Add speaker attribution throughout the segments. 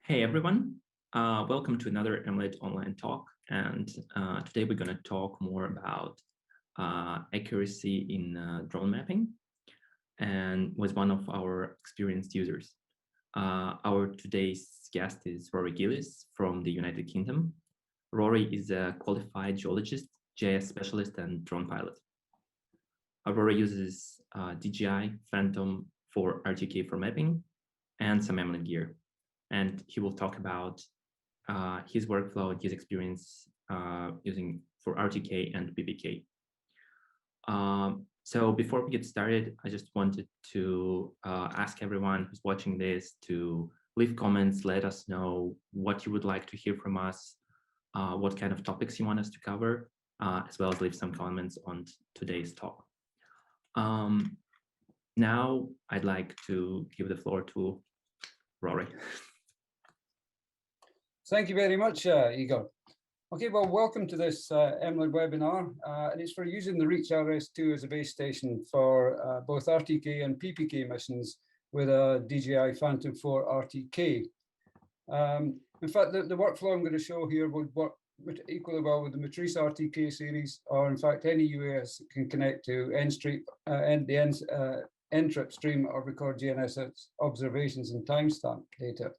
Speaker 1: Hey everyone, welcome to another Emulate Online talk. And today we're going to talk more about accuracy in drone mapping and with one of our experienced users. Our today's guest is Rory Gillis from the United Kingdom. Rory is a qualified geologist, GIS specialist, and drone pilot. Rory uses DJI Phantom for RTK for mapping and some Emulate gear. And he will talk about his workflow and his experience using for RTK and PPK. So before we get started, I just wanted to ask everyone who's watching this to leave comments, let us know what you would like to hear from us, what kind of topics you want us to cover, as well as leave some comments on today's talk. Now I'd like to give the floor to Rory.
Speaker 2: Thank you very much, Igor. Okay, well, welcome to this Emulate webinar, and it's for using the Reach RS2 as a base station for both RTK and PPK missions with a DJI Phantom 4 RTK. In fact, the workflow I'm going to show here would work equally well with the Matrice RTK series, or in fact, any UAS can connect to the NTRIP stream or record GNSS observations and timestamp data.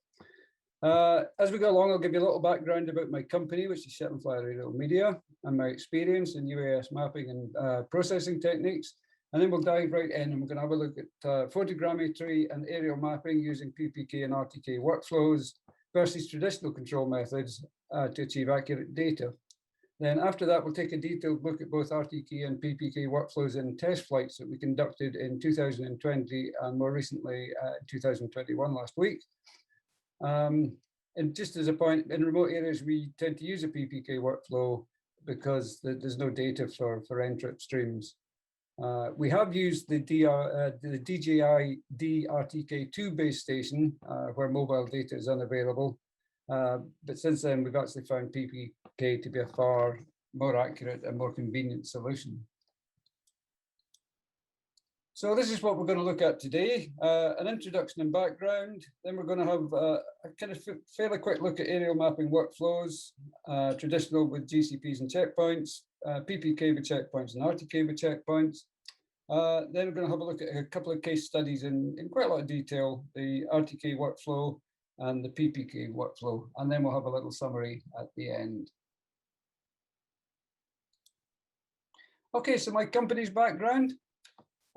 Speaker 2: As we go along, I'll give you a little background about my company, which is Shetland Fly Radio Media, and my experience in UAS mapping and processing techniques. And then we'll dive right in and we're going to have a look at photogrammetry and aerial mapping using PPK and RTK workflows versus traditional control methods to achieve accurate data. Then after that, we'll take a detailed look at both RTK and PPK workflows in test flights that we conducted in 2020 and more recently 2021 last week. And just as a point, in remote areas, we tend to use a PPK workflow because there's no data for NTRIP streams. We have used the DJI DRTK2 base station where mobile data is unavailable. But since then, we've actually found PPK to be a far more accurate and more convenient solution. So this is what we're going to look at today, an introduction and background. Then we're going to have a kind of fairly quick look at aerial mapping workflows, traditional with GCPs and checkpoints, PPK with checkpoints and RTK with checkpoints. Then we're going to have a look at a couple of case studies in quite a lot of detail, the RTK workflow and the PPK workflow. And then we'll have a little summary at the end. Okay, so my company's background.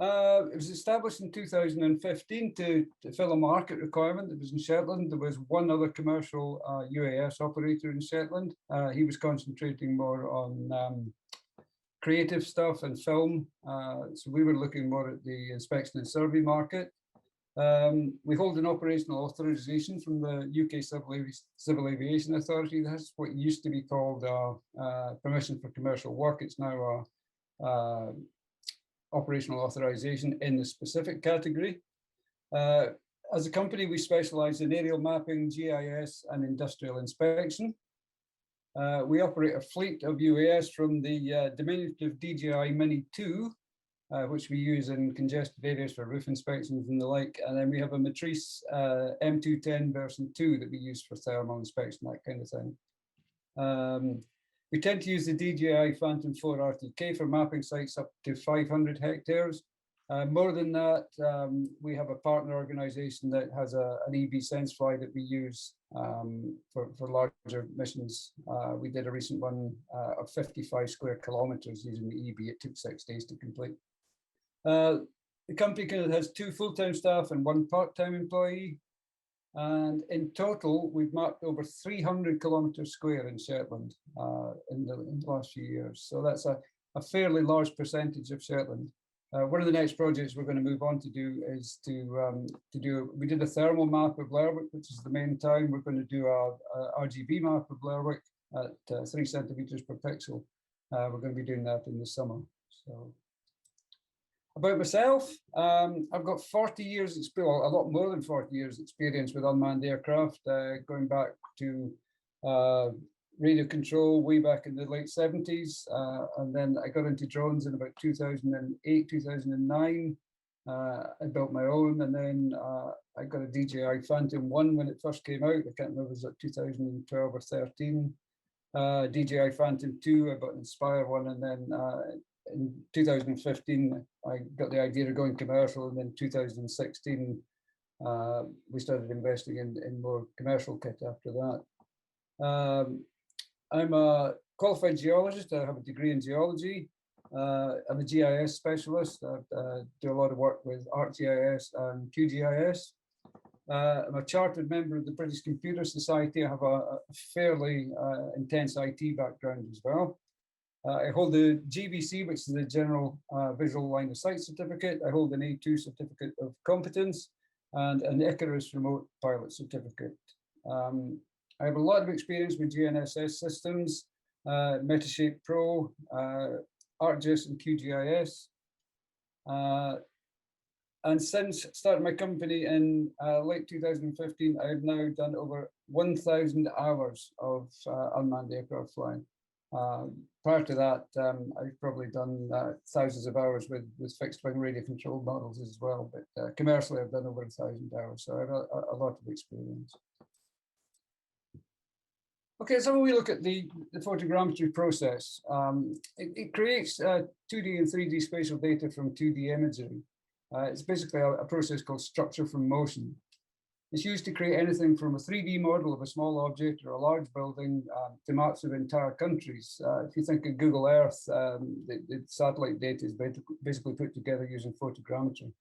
Speaker 2: It was established in 2015 to fill a market requirement that was in Shetland. There was one other commercial UAS operator in Shetland. He was concentrating more on creative stuff and film. So we were looking more at the inspection and survey market. We hold an operational authorization from the UK Civil Aviation Authority. That's what used to be called permission for commercial work. It's now a operational authorization in the specific category. As a company, we specialize in aerial mapping, GIS, and industrial inspection. We operate a fleet of UAS from the diminutive DJI Mini 2, which we use in congested areas for roof inspections and the like. And then we have a Matrice M210 version 2 that we use for thermal inspection, that kind of thing. We tend to use the DJI Phantom 4 RTK for mapping sites up to 500 hectares. More than that, we have a partner organization that has an EB SenseFly that we use for larger missions. We did a recent one of 55 square kilometers using the EB. It took 6 days to complete. The company has 2 full-time staff and 1 part-time employee. And in total, we've mapped over 300 kilometers square in Shetland in the last few years. So that's a fairly large percentage of Shetland. One of the next projects we're going to move on to do is we did a thermal map of Lerwick, which is the main town. We're going to do a RGB map of Lerwick at 3 centimeters per pixel. We're going to be doing that in the summer. So. About myself, I've got 40 years experience, a lot more than 40 years experience with unmanned aircraft, going back to radio control way back in the late 70s. And then I got into drones in about 2008, 2009. I built my own, and then I got a DJI Phantom 1 when it first came out. I can't remember, was it 2012 or 13? DJI Phantom 2, I bought an Inspire one, and then in 2015, I got the idea of going commercial, and then 2016, we started investing in more commercial kit after that. I'm a qualified geologist. I have a degree in geology. I'm a GIS specialist. I do a lot of work with ArcGIS and QGIS. I'm a chartered member of the British Computer Society. I have a fairly intense IT background as well. I hold the GVC, which is the General Visual Line of Sight certificate. I hold an A2 certificate of competence and an Icarus remote pilot certificate. I have a lot of experience with GNSS systems, Metashape Pro, ArcGIS and QGIS. And since starting my company in late 2015, I've now done over 1,000 hours of unmanned aircraft flying. Prior to that, I've probably done thousands of hours with fixed wing radio control models as well, but commercially I've done over 1,000 hours, so I have a lot of experience. Okay, so when we look at the photogrammetry process, it creates 2D and 3D spatial data from 2D imagery. It's basically a process called structure from motion. It's used to create anything from a 3D model of a small object or a large building to maps of entire countries. If you think of Google Earth, the satellite data is basically put together using photogrammetry.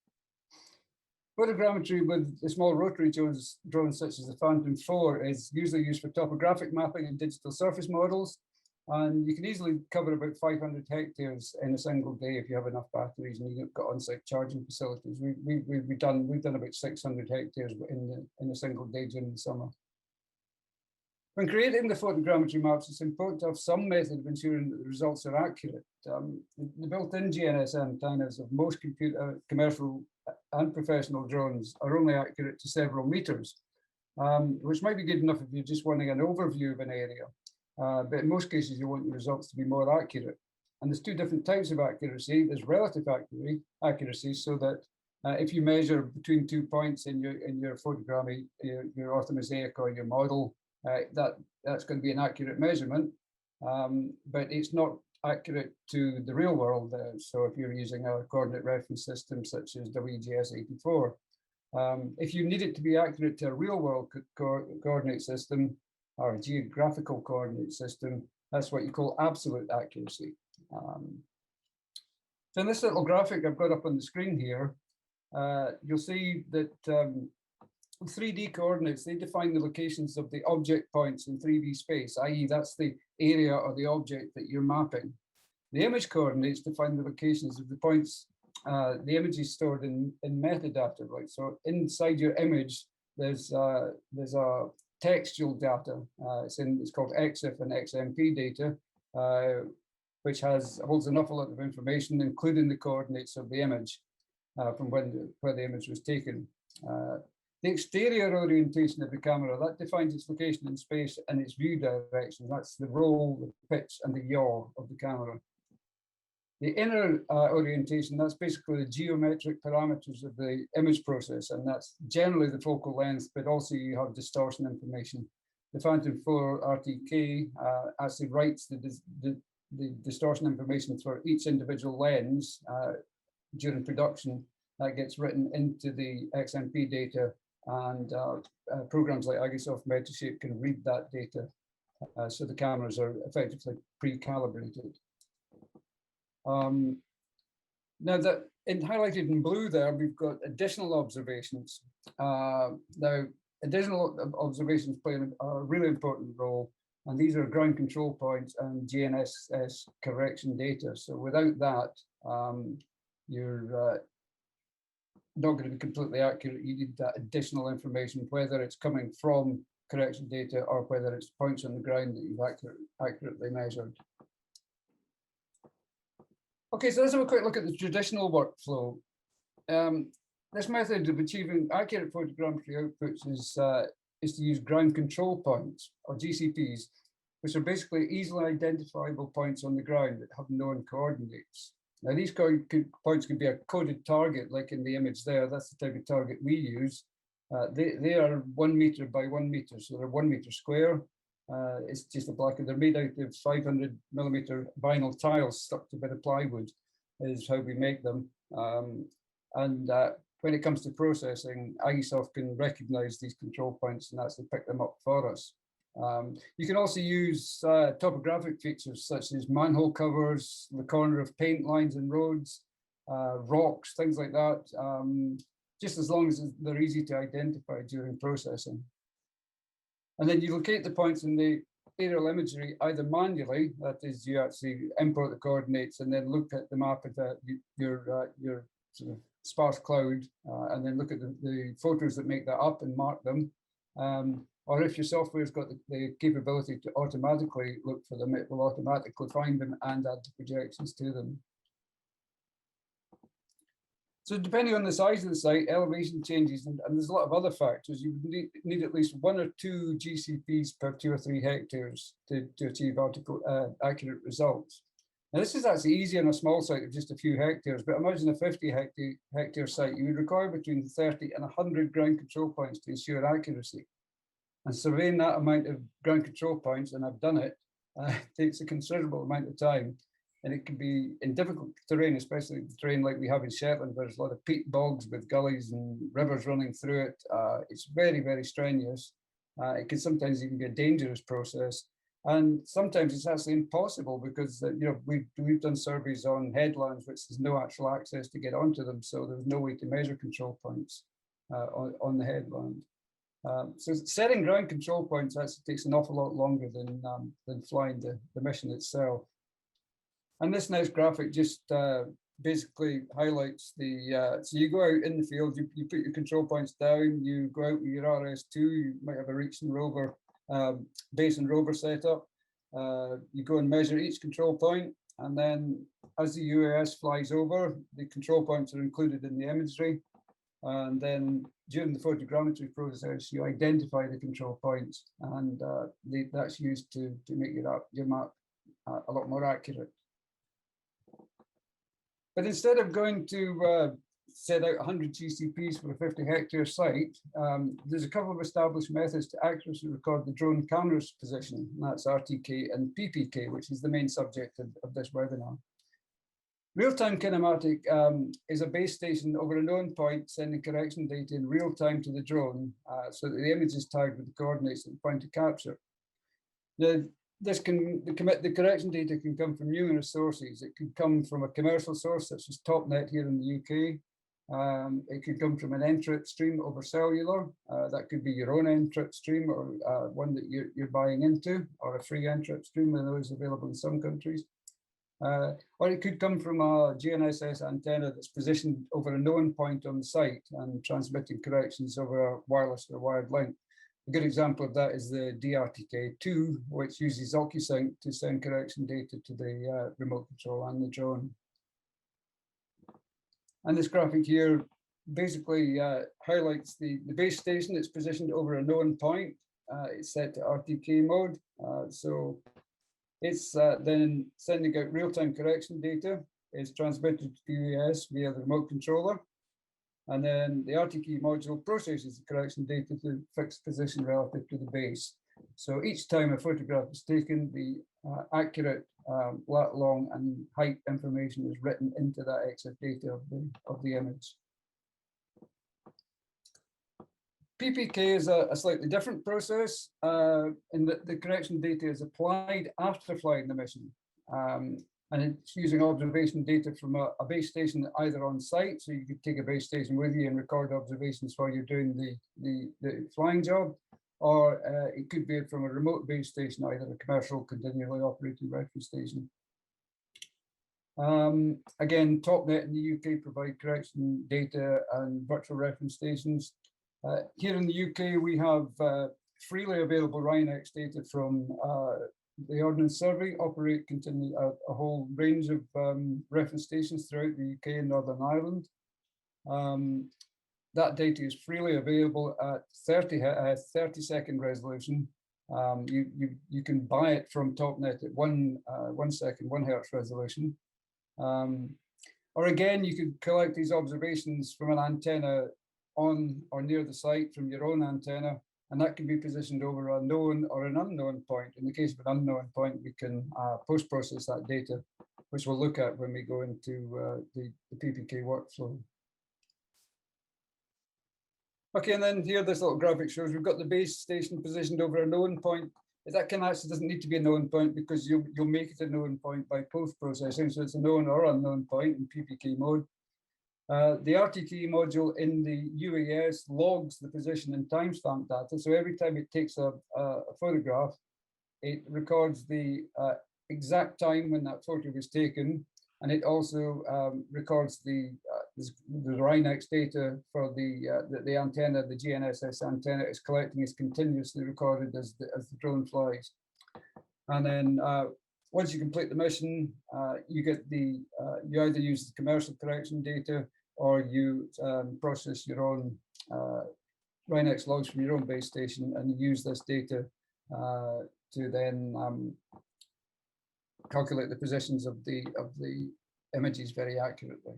Speaker 2: Photogrammetry with the small rotary drones such as the Phantom 4 is usually used for topographic mapping and digital surface models. And you can easily cover about 500 hectares in a single day if you have enough batteries and you've got on-site charging facilities. We've done about 600 hectares in a single day during the summer. When creating the photogrammetry maps, it's important to have some method of ensuring that the results are accurate. The built-in GNSS antennas of most commercial and professional drones are only accurate to several meters, which might be good enough if you're just wanting an overview of an area. But in most cases, you want your results to be more accurate. And there's two different types of accuracy. There's relative accuracy, so that if you measure between 2 points in your photogram, your orthomosaic or your model, that's going to be an accurate measurement, but it's not accurate to the real world. So if you're using a coordinate reference system such as WGS84, if you need it to be accurate to a real world coordinate system or a geographical coordinate system, that's what you call absolute accuracy. So in this little graphic I've got up on the screen here, you'll see that 3D coordinates, they define the locations of the object points in 3D space, i.e. that's the area or the object that you're mapping. The image coordinates define the locations of the points, the image is stored in metadata, right? So inside your image, there's a textual data. It's called EXIF and XMP data, which holds an awful lot of information, including the coordinates of the image from where the image was taken. The exterior orientation of the camera, that defines its location in space and its view direction. That's the roll, the pitch, and the yaw of the camera. The inner orientation, that's basically the geometric parameters of the image process, and that's generally the focal length, but also you have distortion information. The Phantom 4 RTK actually writes the distortion information for each individual lens during production. That gets written into the XMP data, and programs like Agisoft Metashape can read that data. So the cameras are effectively pre-calibrated. Now that highlighted in blue there, we've got additional observations. Now, additional observations play a really important role, and these are ground control points and GNSS correction data. So without that, you're not going to be completely accurate. You need that additional information, whether it's coming from correction data or whether it's points on the ground that you've accurately measured. Okay, so let's have a quick look at the traditional workflow. This method of achieving accurate photogrammetry outputs is to use ground control points, or GCPs, which are basically easily identifiable points on the ground that have known coordinates. Now these points can be a coded target, like in the image there. That's the type of target we use. They are 1 meter by 1 meter, so they're 1 meter square. It's just a black, and they're made out of 500 millimeter vinyl tiles stuck to a bit of plywood, is how we make them. When it comes to processing, Agisoft can recognize these control points and actually pick them up for us. You can also use topographic features such as manhole covers, the corner of paint lines and roads, rocks, things like that, just as long as they're easy to identify during processing. And then you locate the points in the aerial imagery either manually, that is, you actually import the coordinates and then look at the map of your sort of sparse cloud, and then look at the photos that make that up and mark them. Or if your software's got the capability to automatically look for them, it will automatically find them and add the projections to them. So depending on the size of the site, elevation changes, and there's a lot of other factors, you would need at least 1 or 2 GCPs per 2 or 3 hectares to achieve accurate results. Now this is actually easy on a small site of just a few hectares, but imagine a 50 hectare site, you would require between 30 and 100 ground control points to ensure accuracy. And surveying that amount of ground control points, and I've done it, takes a considerable amount of time. And it can be in difficult terrain, especially the terrain like we have in Shetland, where there's a lot of peat bogs with gullies and rivers running through it. It's very, very strenuous. It can sometimes even be a dangerous process. And sometimes it's actually impossible because we've done surveys on headlands which there's no actual access to get onto them. So there's no way to measure control points on the headland. So setting ground control points actually takes an awful lot longer than flying the mission itself. And this next graphic just basically highlights so you go out in the field, you put your control points down, you go out with your RS2, you might have a reach and rover, base and rover setup. You go and measure each control point, and then as the UAS flies over, the control points are included in the imagery. And then during the photogrammetry process, you identify the control points, and that's used to make your map a lot more accurate. But instead of going to set out 100 GCPs for a 50 hectare site, there's a couple of established methods to accurately record the drone camera's position, and that's RTK and PPK, which is the main subject of this webinar. Real-time kinematic is a base station over a known point sending correction data in real time to the drone so that the image is tagged with the coordinates at the point of capture. Now, the correction data can come from numerous sources. It could come from a commercial source such as TopNet here in the UK. It could come from an NTRIP stream over cellular. That could be your own NTRIP stream or one that you're buying into, or a free NTRIP stream, and those available in some countries. Or it could come from a GNSS antenna that's positioned over a known point on the site and transmitting corrections over a wireless or wired link. A good example of that is the DRTK2, which uses OcuSync to send correction data to the remote control and the drone. And this graphic here basically highlights the base station that's positioned over a known point. It's set to RTK mode. So it's then sending out real-time correction data. It's transmitted to the UAS via the remote controller. And then the RTK module processes the correction data to fixed position relative to the base. So each time a photograph is taken, the accurate lat long and height information is written into that extra data of the image. PPK is a slightly different process in that the correction data is applied after flying the mission. And it's using observation data from a base station either on site, so you could take a base station with you and record observations while you're doing the flying job, or it could be from a remote base station, either a commercial continually operating reference station. Again, TopNet in the UK provide correction data and virtual reference stations. Here in the UK, we have freely available RHINEX data from the Ordnance Survey, operate continue a whole range of reference stations throughout the UK and Northern Ireland. That data is freely available at 30-second resolution. You can buy it from TopNet at 1 second, 1 hertz resolution. Or again, you could collect these observations from an antenna on or near the site from your own antenna, and that can be positioned over a known or an unknown point. In the case of an unknown point, we can post-process that data, which we'll look at when we go into the PPK workflow. Okay, and then here this little graphic shows we've got the base station positioned over a known point. That can actually doesn't need to be a known point because you'll make it a known point by post-processing. So it's a known or unknown point in PPK mode. The RTK module in the UAS logs the position and timestamp data. So every time it takes a photograph, it records the exact time when that photo was taken, and it also records the RINEX data for the antenna. The GNSS antenna is collecting is continuously recorded as the drone flies. And then once you complete the mission, you get you either use the commercial correction data or you process your own RINEX logs from your own base station and use this data to then calculate the positions of the images very accurately.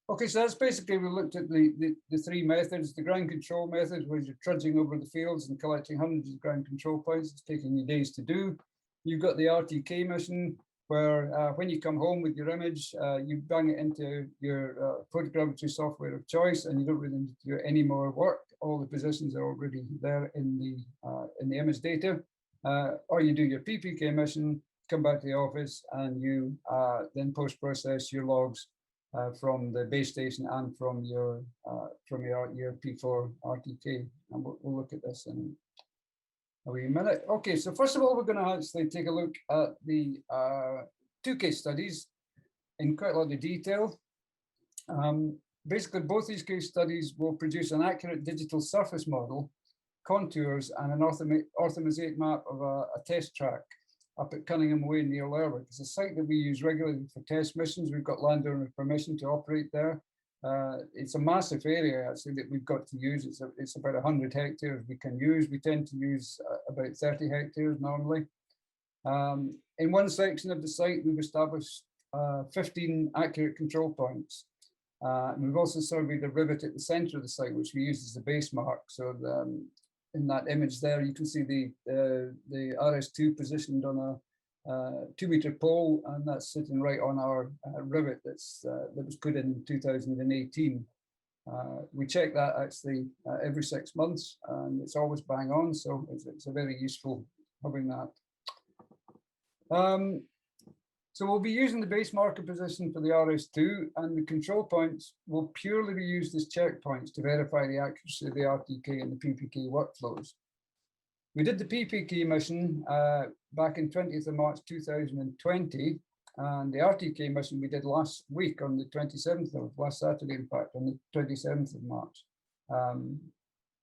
Speaker 2: Okay, so that's basically, we looked at the three methods. The ground control method, where you're trudging over the fields and collecting hundreds of ground control points. It's taking you days to do. You've got the RTK mission, where when you come home with your image, you bang it into your photogrammetry software of choice, and you don't really need to do any more work. All the positions are already there in the image data. Or you do your PPK mission, come back to the office, and you then post-process your logs from the base station and from your P4 RTK. And we'll look at this in a wee minute. Okay, so first of all, we're going to actually take a look at the two case studies in quite a lot of detail. Basically, both these case studies will produce an accurate digital surface model, contours, and an orthomosaic map of a test track up at Cunningham Way near Lerwick. It's a site that we use regularly for test missions. We've got landowner permission to operate there. It's a massive area actually that we've got to use. It's about 100 hectares we can use. We tend to use about 30 hectares normally. In one section of the site, we've established 15 accurate control points. And we've also surveyed a rivet at the center of the site, which we use as the base mark. So in that image there, you can see the RS2 positioned on a 2-meter pole, and that's sitting right on our rivet that was put in 2018. We check that actually every 6 months, and it's always bang on, so it's a very useful having that. So we'll be using the base marker position for the RS2, and the control points will purely be used as checkpoints to verify the accuracy of the RTK and the PPK workflows. We did the PPK mission back in 20th of March 2020, and the RTK mission we did last week on the 27th of last Saturday, in fact, on the 27th of March.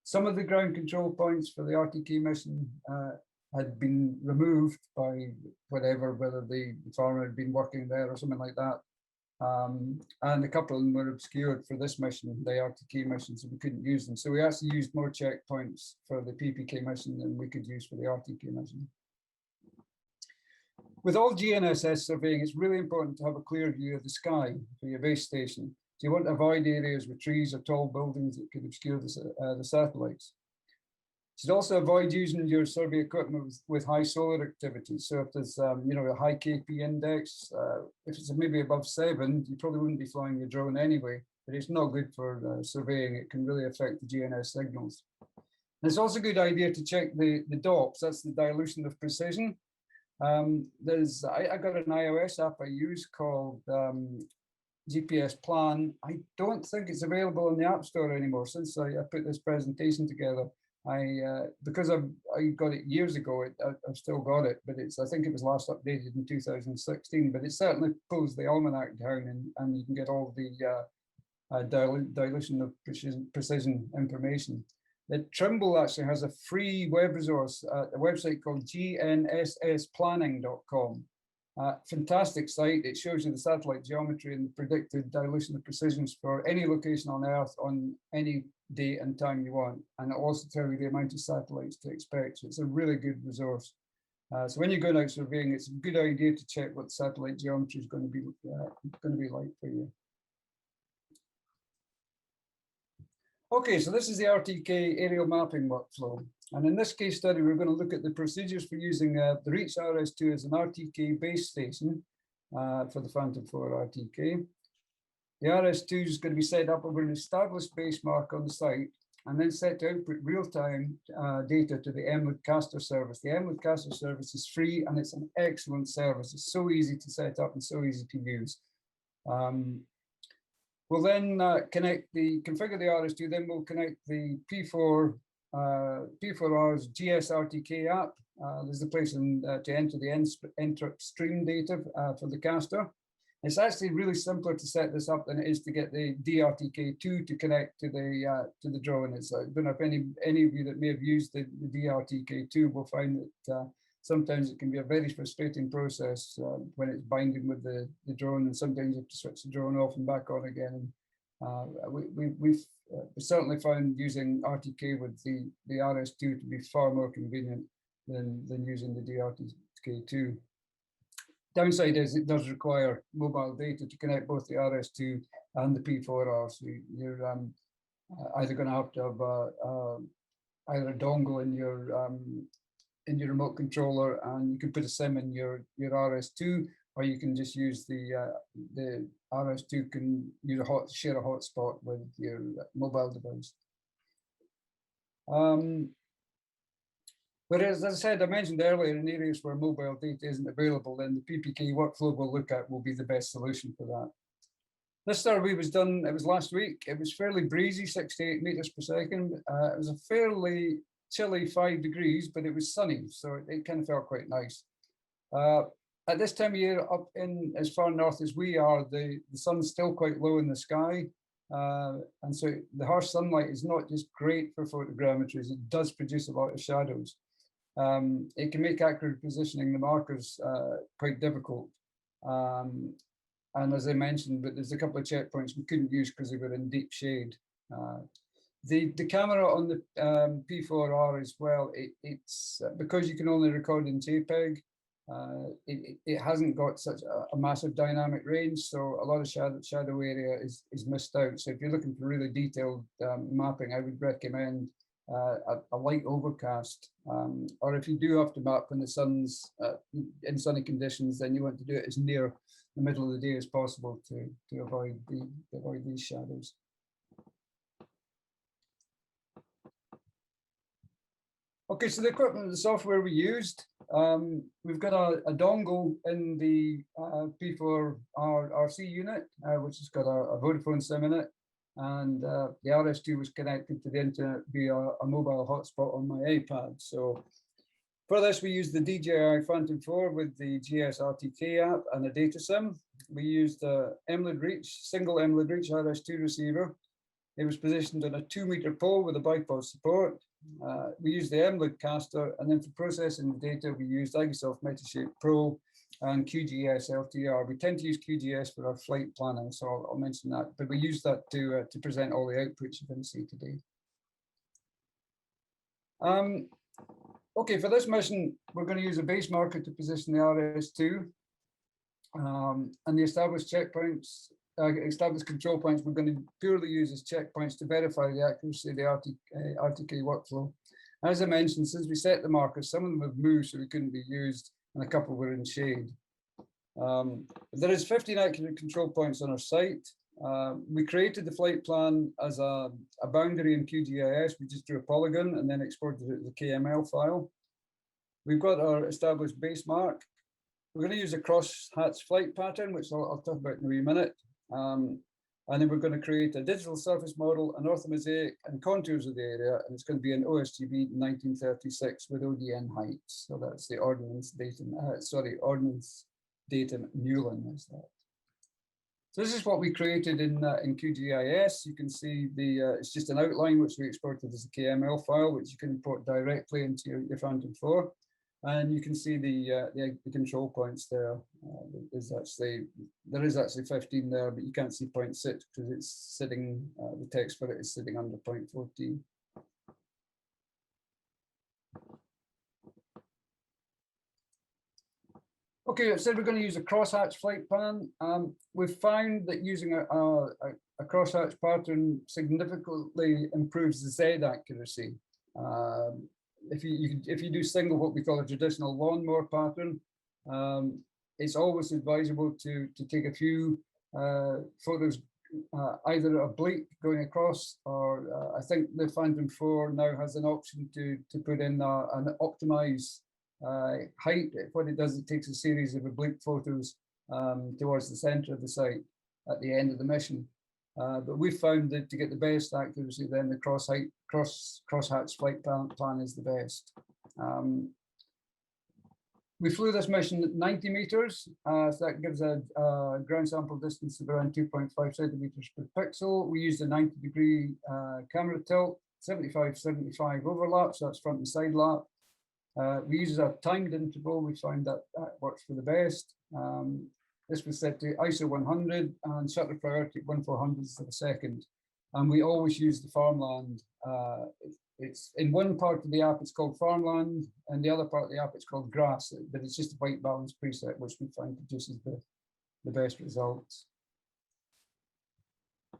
Speaker 2: Some of the ground control points for the RTK mission had been removed by whatever, whether the farmer had been working there or something like that. And a couple of them were obscured for this mission, the RTK mission, so we couldn't use them. So we actually used more checkpoints for the PPK mission than we could use for the RTK mission. With all GNSS surveying, it's really important to have a clear view of the sky for your base station. So you want to avoid areas with trees or tall buildings that could obscure the satellites. You should also avoid using your survey equipment with high solar activity. So if there's a high KP index, if it's maybe above 7, you probably wouldn't be flying your drone anyway, but it's not good for surveying. It can really affect the GNS signals. And it's also a good idea to check the DOPS, that's the dilution of precision. I got an iOS app I use called GPS Plan. I don't think it's available in the App Store anymore since I put this presentation together. Because I got it years ago, I've still got it, but I think it was last updated in 2016, but it certainly pulls the almanac down and you can get all the dilution of precision information. Trimble actually has a free web resource, a website called gnssplanning.com. Fantastic site. It shows you the satellite geometry and the predicted dilution of precisions for any location on Earth on any date and time you want. And it also tells you the amount of satellites to expect. So it's a really good resource. So when you're going out surveying, it's a good idea to check what satellite geometry is going to be like for you. Okay, so this is the RTK aerial mapping workflow. And in this case study, we're going to look at the procedures for using the Reach RS2 as an RTK base station for the Phantom 4 RTK. The RS2 is going to be set up over an established base mark on the site and then set to output real-time data to the MLID caster service. The MLID caster service is free and it's an excellent service. It's so easy to set up and so easy to use. We'll then configure the RS2, then we'll connect the P4R's GSRTK app. There's the place to enter the enter stream data for the caster. It's actually really simpler to set this up than it is to get the DRTK2 to connect to the drone. It's I don't know if any of you that may have used the DRTK2 will find that sometimes it can be a very frustrating process when it's binding with the drone, and sometimes you have to switch the drone off and back on again. We've certainly found using RTK with the RS2 to be far more convenient than using the DRTK2. Downside is it does require mobile data to connect both the RS2 and the P4R. So you're either going to have either a dongle in your remote controller, and you can put a SIM in your RS2, or you can just use the RS2 can share a hotspot with your mobile device. Whereas, as I said, I mentioned earlier, in areas where mobile data isn't available, then the PPK workflow we'll look at will be the best solution for that. This survey was done, it was last week. It was fairly breezy, 68 meters per second. It was a fairly chilly 5 degrees, but it was sunny, so it kind of felt quite nice. At this time of year, up in as far north as we are, the sun's still quite low in the sky. And so the harsh sunlight is not just great for photogrammetry, it does produce a lot of shadows. It can make accurate positioning the markers quite difficult. And as I mentioned, but there's a couple of checkpoints we couldn't use because they were in deep shade. The camera on the P4R as well, it's because you can only record in JPEG, it hasn't got such a massive dynamic range, so a lot of shadow area is missed out. So if you're looking for really detailed mapping, I would recommend a light overcast, or if you do have to map when the sun's in sunny conditions, then you want to do it as near the middle of the day as possible to avoid these shadows. Okay, so the equipment, the software we used, we've got a dongle in the P4R RC unit, which has got a Vodafone SIM in it, and the RS2 was connected to the internet via a mobile hotspot on my iPad. So for this, we used the DJI Phantom 4 with the GSRTK app and a data SIM. We used a MLID Reach, single MLID Reach RS2 receiver. It was positioned on a 2-meter pole with a bipod support. We used the MLID caster, and then for processing the data, we used Igisoft Metashape Pro and QGS LTR. We tend to use QGS for our flight planning, so I'll mention that, but we use that to present all the outputs you're going to see today. Okay, for this mission, we're going to use a base marker to position the RS2, and the established checkpoints, established control points, we're going to purely use as checkpoints to verify the accuracy of the RTK workflow. As I mentioned, since we set the markers, some of them have moved, so we couldn't be used, and a couple were in shade. There is 15 accurate control points on our site. We created the flight plan as a boundary in QGIS. We just drew a polygon and then exported it as a KML file. We've got our established base mark. We're going to use a cross-hatch flight pattern, which I'll talk about in a wee minute. And then we're going to create a digital surface model, an orthomosaic, and contours of the area, and it's going to be an OSGB 1936 with ODN heights. So that's the Ordnance Datum, Ordnance Datum Newland is that. So this is what we created in QGIS. You can see it's just an outline which we exported as a KML file, which you can import directly into your Phantom 4. And you can see the control points there. There is actually 15 there, but you can't see 0.6 because it's sitting, the text for it is sitting under 0.14. Okay, so we're going to use a crosshatch flight plan. We've found that using a crosshatch pattern significantly improves the Z accuracy. If you do single, what we call a traditional lawnmower pattern, it's always advisable to take a few photos, either oblique going across, or I think the Phantom 4 now has an option to put in an optimize height. What it does, it takes a series of oblique photos towards the center of the site at the end of the mission. But we found that to get the best accuracy, then the crosshatch flight plan is the best. We flew this mission at 90 meters, so that gives a ground sample distance of around 2.5 centimeters per pixel. We used a 90-degree camera tilt, 75-75 overlap, so that's front and side lap. We use a timed interval. We found that works for the best. This was set to ISO 100 and shutter priority 1/400th of a second. And we always use the farmland. It's in one part of the app, it's called farmland, and the other part of the app, it's called grass, but it's just a white balance preset, which we find produces the best results.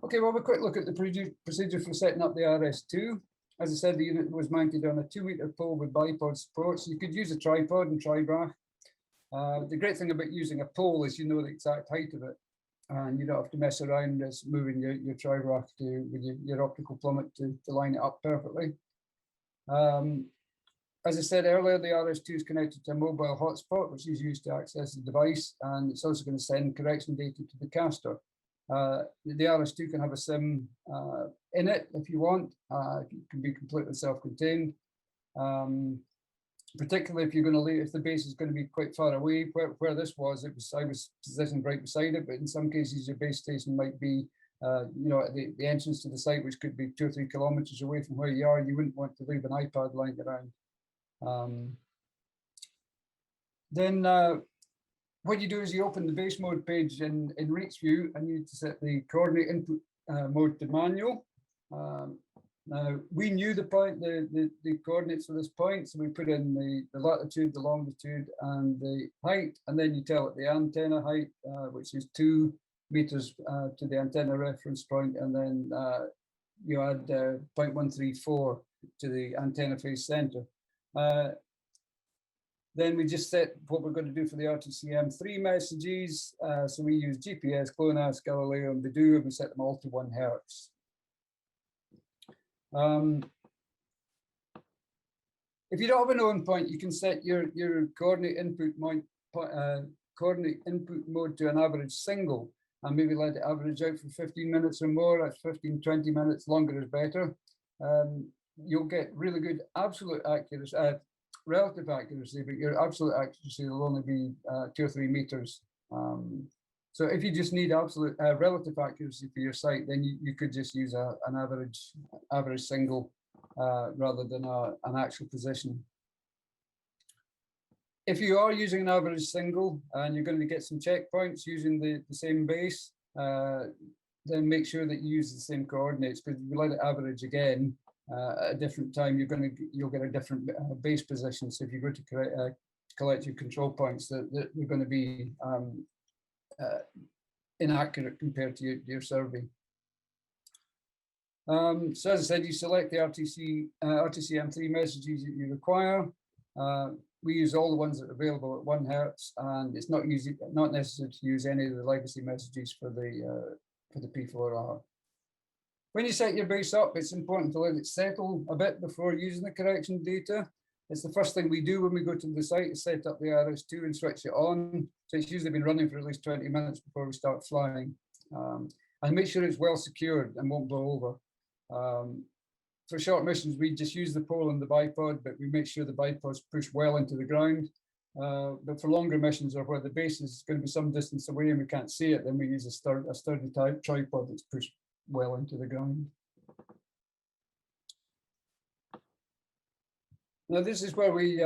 Speaker 2: Okay, well, we'll have a quick look at the procedure for setting up the RS2. As I said, the unit was mounted on a 2-meter pole with bipod support, so you could use a tripod and tri-brach. The great thing about using a pole is you know the exact height of it, and you don't have to mess around as moving your tri-brach with your optical plummet to line it up perfectly. As I said earlier, the RS2 is connected to a mobile hotspot, which is used to access the device, and it's also going to send correction data to the caster. The RS2 can have a SIM in it if you want. It can be completely self-contained. Particularly if you're going to leave, if the base is going to be quite far away, where this was, I was positioned right beside it, but in some cases your base station might be, you know, at the entrance to the site, which could be 2 or 3 kilometers away from where you are. You wouldn't want to leave an iPad lying around. Then what you do is you open the base mode page in Reach View, and you need to set the coordinate input mode to manual. Now we knew the coordinates for this point, so we put in the latitude, the longitude, and the height, and then you tell it the antenna height, which is 2 meters to the antenna reference point, and then you add 0.134 to the antenna face center. Then we just set what we're going to do for the RTCM3 messages. So we use GPS, GLONASS, Galileo, and Beidou, and we set them all to 1 hertz. If you don't have a known point, you can set your coordinate input mode to an average single, and maybe let it average out for 15 minutes or more. That's 15, 20 minutes, longer is better. You'll get really good absolute accuracy, relative accuracy, but your absolute accuracy will only be 2 or 3 meters. So if you just need absolute relative accuracy for your site, then you could just use an average single rather than an actual position. If you are using an average single and you're going to get some checkpoints using the same base, then make sure that you use the same coordinates, because if you let it average again at a different time, you'll get a different base position. So if you go to collect your control points, that they're going to be inaccurate compared to your survey. So as I said, you select the RTCM3 messages that you require. We use all the ones that are available at 1 hertz, and it's not necessary to use any of the legacy messages for the P4R. When you set your base up, it's important to let it settle a bit before using the correction data. It's the first thing we do when we go to the site, is set up the RS2 and switch it on. So it's usually been running for at least 20 minutes before we start flying. And make sure it's well secured and won't blow over. For short missions, we just use the pole and the bipod, but we make sure the bipods push well into the ground. But for longer missions, or where the base is going to be some distance away and we can't see it, then we use a sturdy type tripod that's pushed well into the ground. Now this is where we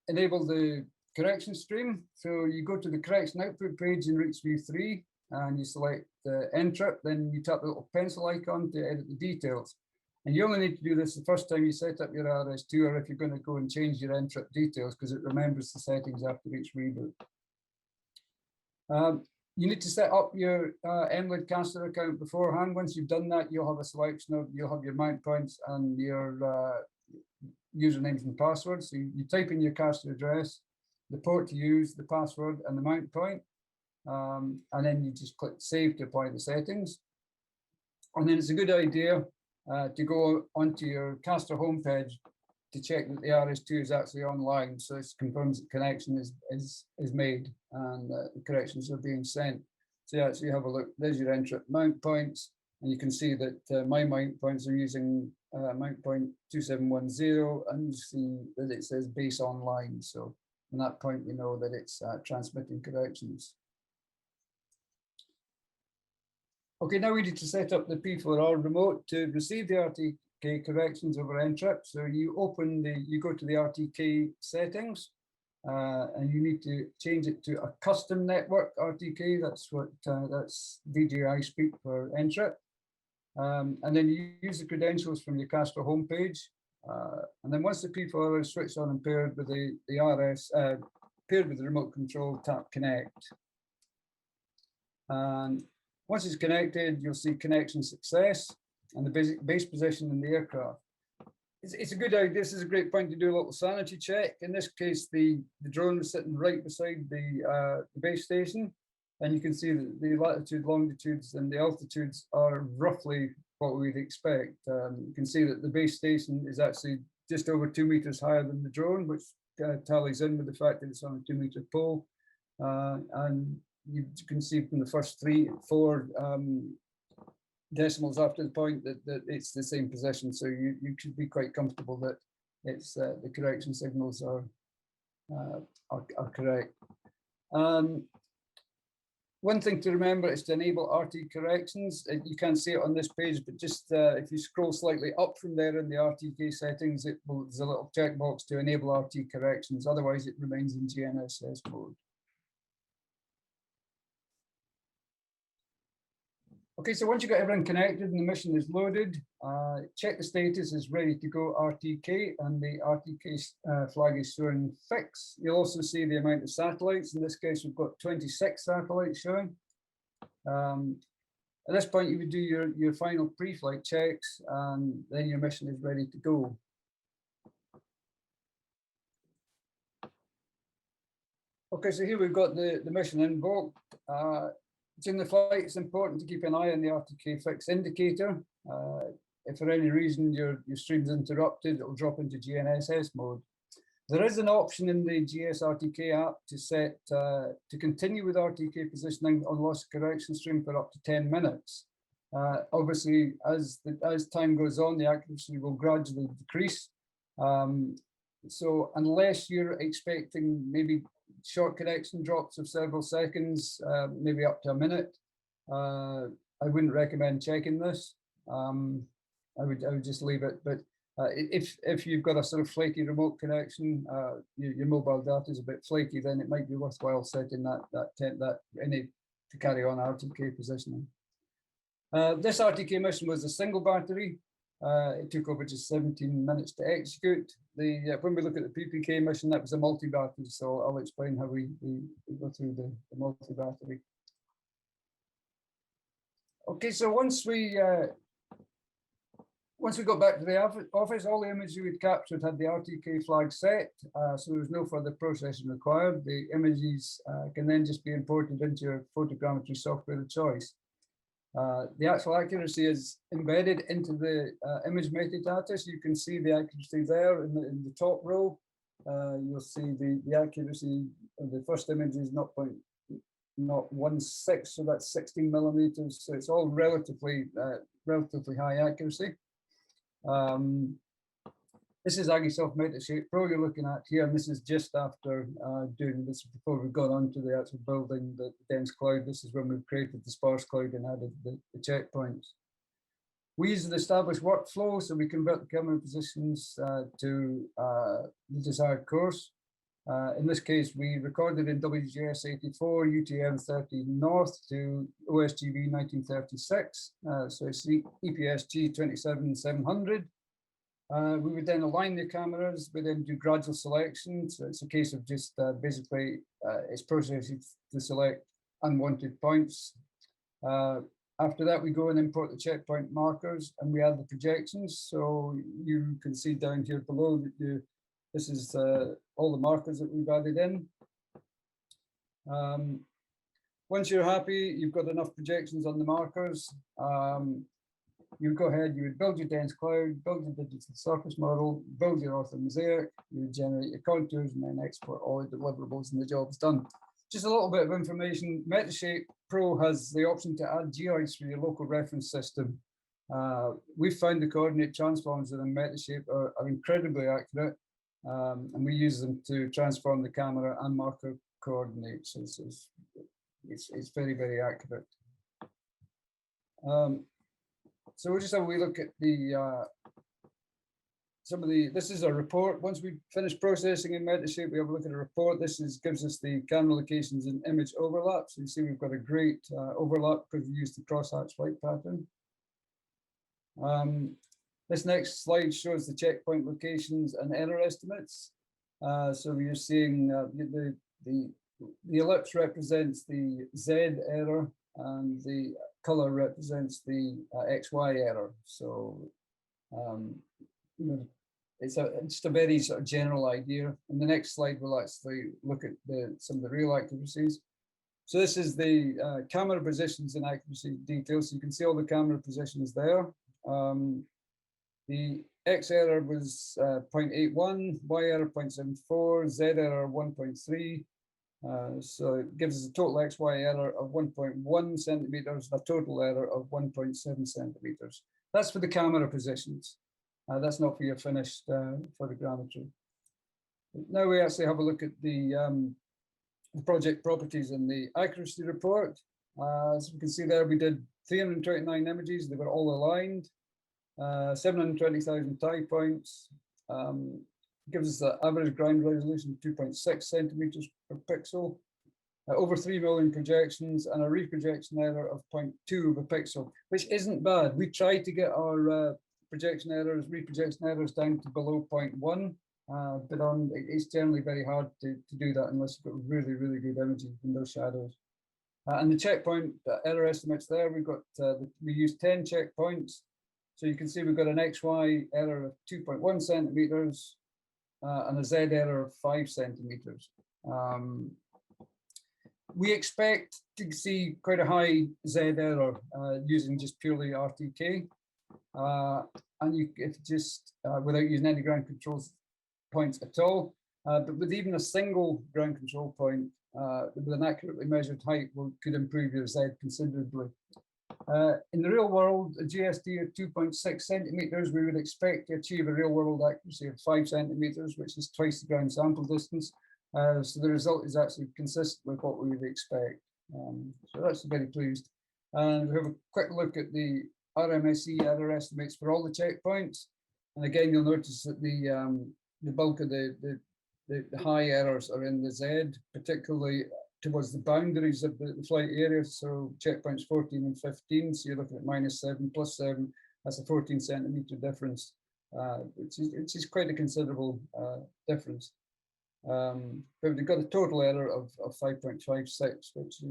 Speaker 2: enable the correction stream. So you go to the correction output page in Reach View 3 and you select the NTRIP, then you tap the little pencil icon to edit the details. And you only need to do this the first time you set up your RS2, or if you're going to go and change your NTRIP details, because it remembers the settings after each reboot. You need to set up your MLID caster account beforehand. Once you've done that, you'll have a selection of, you'll have your mount points and your usernames and passwords. So you type in your caster address, the port to use, the password, and the mount point. And then you just click save to apply the settings. And then it's a good idea to go onto your caster homepage to check that the RS2 is actually online. So it confirms that connection is made and the corrections are being sent. So you actually have a look, there's your Ntrip mount points, and you can see that my mount points are using mount point 2710, and you see that it says base online. So from that point, we know that it's transmitting corrections. Okay, now we need to set up the P4R remote to receive the RTK corrections over Ntrip. So you go to the RTK settings, and you need to change it to a custom network RTK. That's what that's DJI speak for Ntrip. And then you use the credentials from your caster homepage. And then once the P4R is switched on and paired with the RS, paired with the remote control, tap connect. And once it's connected, you'll see connection success and the base position in the aircraft. It's a good idea. This is a great point to do a little sanity check. In this case, the drone was sitting right beside the base station, and you can see that the latitude, longitudes, and the altitudes are roughly what we'd expect. You can see that the base station is actually just over 2 meters higher than the drone, which tallies in with the fact that it's on a 2 meter pole. And you can see from the first 4 decimals after the point that it's the same position. So you should be quite comfortable that it's the correction signals are correct. One thing to remember is to enable RT corrections. You can't see it on this page, but just if you scroll slightly up from there in the RTK settings, there's a little checkbox to enable RT corrections. Otherwise, it remains in GNSS mode. Okay, so once you got everything connected and the mission is loaded, check the status is ready to go RTK, and the RTK flag is showing fix. You'll also see the amount of satellites. In this case, we've got 26 satellites showing. At this point, you would do your final pre-flight checks, and then your mission is ready to go. Okay, so here we've got the mission invoked. During the flight, it's important to keep an eye on the RTK fix indicator. If for any reason your stream's interrupted, it'll drop into GNSS mode. There is an option in the GSRTK app to set to continue with RTK positioning on loss correction stream for up to 10 minutes. Obviously, as time goes on, the accuracy will gradually decrease. So unless you're expecting maybe short connection drops of several seconds, maybe up to a minute, I wouldn't recommend checking this. I would just leave it. But if you've got a sort of flaky remote connection, your mobile data is a bit flaky, then it might be worthwhile setting that to carry on RTK positioning. This RTK mission was a single battery. It took over just 17 minutes to execute. When we look at the PPK mission, that was a multi-battery, so I'll explain how we go through the multi-battery. Okay, so once we got back to the office, all the images we'd captured had the RTK flag set, so there was no further processing required. The images can then just be imported into your photogrammetry software of choice. The actual accuracy is embedded into the image metadata, so you can see the accuracy there in the top row. You'll see the accuracy of the first image is 0.016, so that's 16 millimeters. So it's all relatively high accuracy. This is Agisoft Metashape Pro you're looking at here, and this is just after doing this, before we've gone on to the actual building the dense cloud. This is when we've created the sparse cloud and added the checkpoints. We use an established workflow, so we convert the camera positions to the desired course. In this case, we recorded in WGS84 UTM 30 North to OSGB 1936. So it's the EPSG 27700. We would then align the cameras, we then do gradual selection. So it's a case of just basically it's processed to select unwanted points. After that, we go and import the checkpoint markers and we add the projections. So you can see down here below that this is all the markers that we've added in. Once you're happy, you've got enough projections on the markers, you would go ahead, you would build your dense cloud, build your digital surface model, build your orthomosaic, you would generate your contours and then export all the deliverables and the job's done. Just a little bit of information, Metashape Pro has the option to add GeoIDs for your local reference system. We've found the coordinate transforms within Metashape are incredibly accurate, and we use them to transform the camera and marker coordinates. It's very, very accurate. So we'll just have a wee look at the this is a report. Once we finish processing in Metashape, we have a look at a report. This gives us the camera locations and image overlap. So you see we've got a great overlap because we used the crosshatch light pattern. This next slide shows the checkpoint locations and error estimates. So you're seeing the ellipse represents the Z error and the color represents the XY error. So it's just a very sort of general idea. And the next slide will actually look at some of the real accuracies. So this is the camera positions and accuracy details. So you can see all the camera positions there. The X error was 0.81, Y error 0.74, Z error 1.3. So it gives us a total XY error of 1.1 centimeters, a total error of 1.7 centimeters. That's for the camera positions. That's not for your finished photogrammetry. Now we actually have a look at the project properties in the accuracy report. As we can see there, we did 329 images. They were all aligned. 720,000 tie points. Gives us the average ground resolution of 2.6 centimeters per pixel. Over 3 million projections and a reprojection error of 0.2 of a pixel, which isn't bad. We tried to get our reprojection errors down to below 0.1, but it's generally very hard to do that unless you've got really, really good images with no shadows. And the checkpoint error estimates there, we used 10 checkpoints. So you can see we've got an XY error of 2.1 centimeters and a Z error of 5 centimeters. We expect to see quite a high Z error using just purely RTK. And if just without using any ground control points at all, but with even a single ground control point with an accurately measured height could improve your Z considerably. In the real world, a GSD of 2.6 centimeters, we would expect to achieve a real world accuracy of 5 centimeters, which is twice the ground sample distance. So the result is actually consistent with what we would expect. So that's very pleased. And we have a quick look at the RMSE error estimates for all the checkpoints. And again, you'll notice that the bulk of the high errors are in the Z, particularly towards the boundaries of the flight area. So checkpoints 14 and 15. So you're looking at -7, +7. That's a 14 centimeter difference, which is quite a considerable difference. But we've got a total error of 5.56, which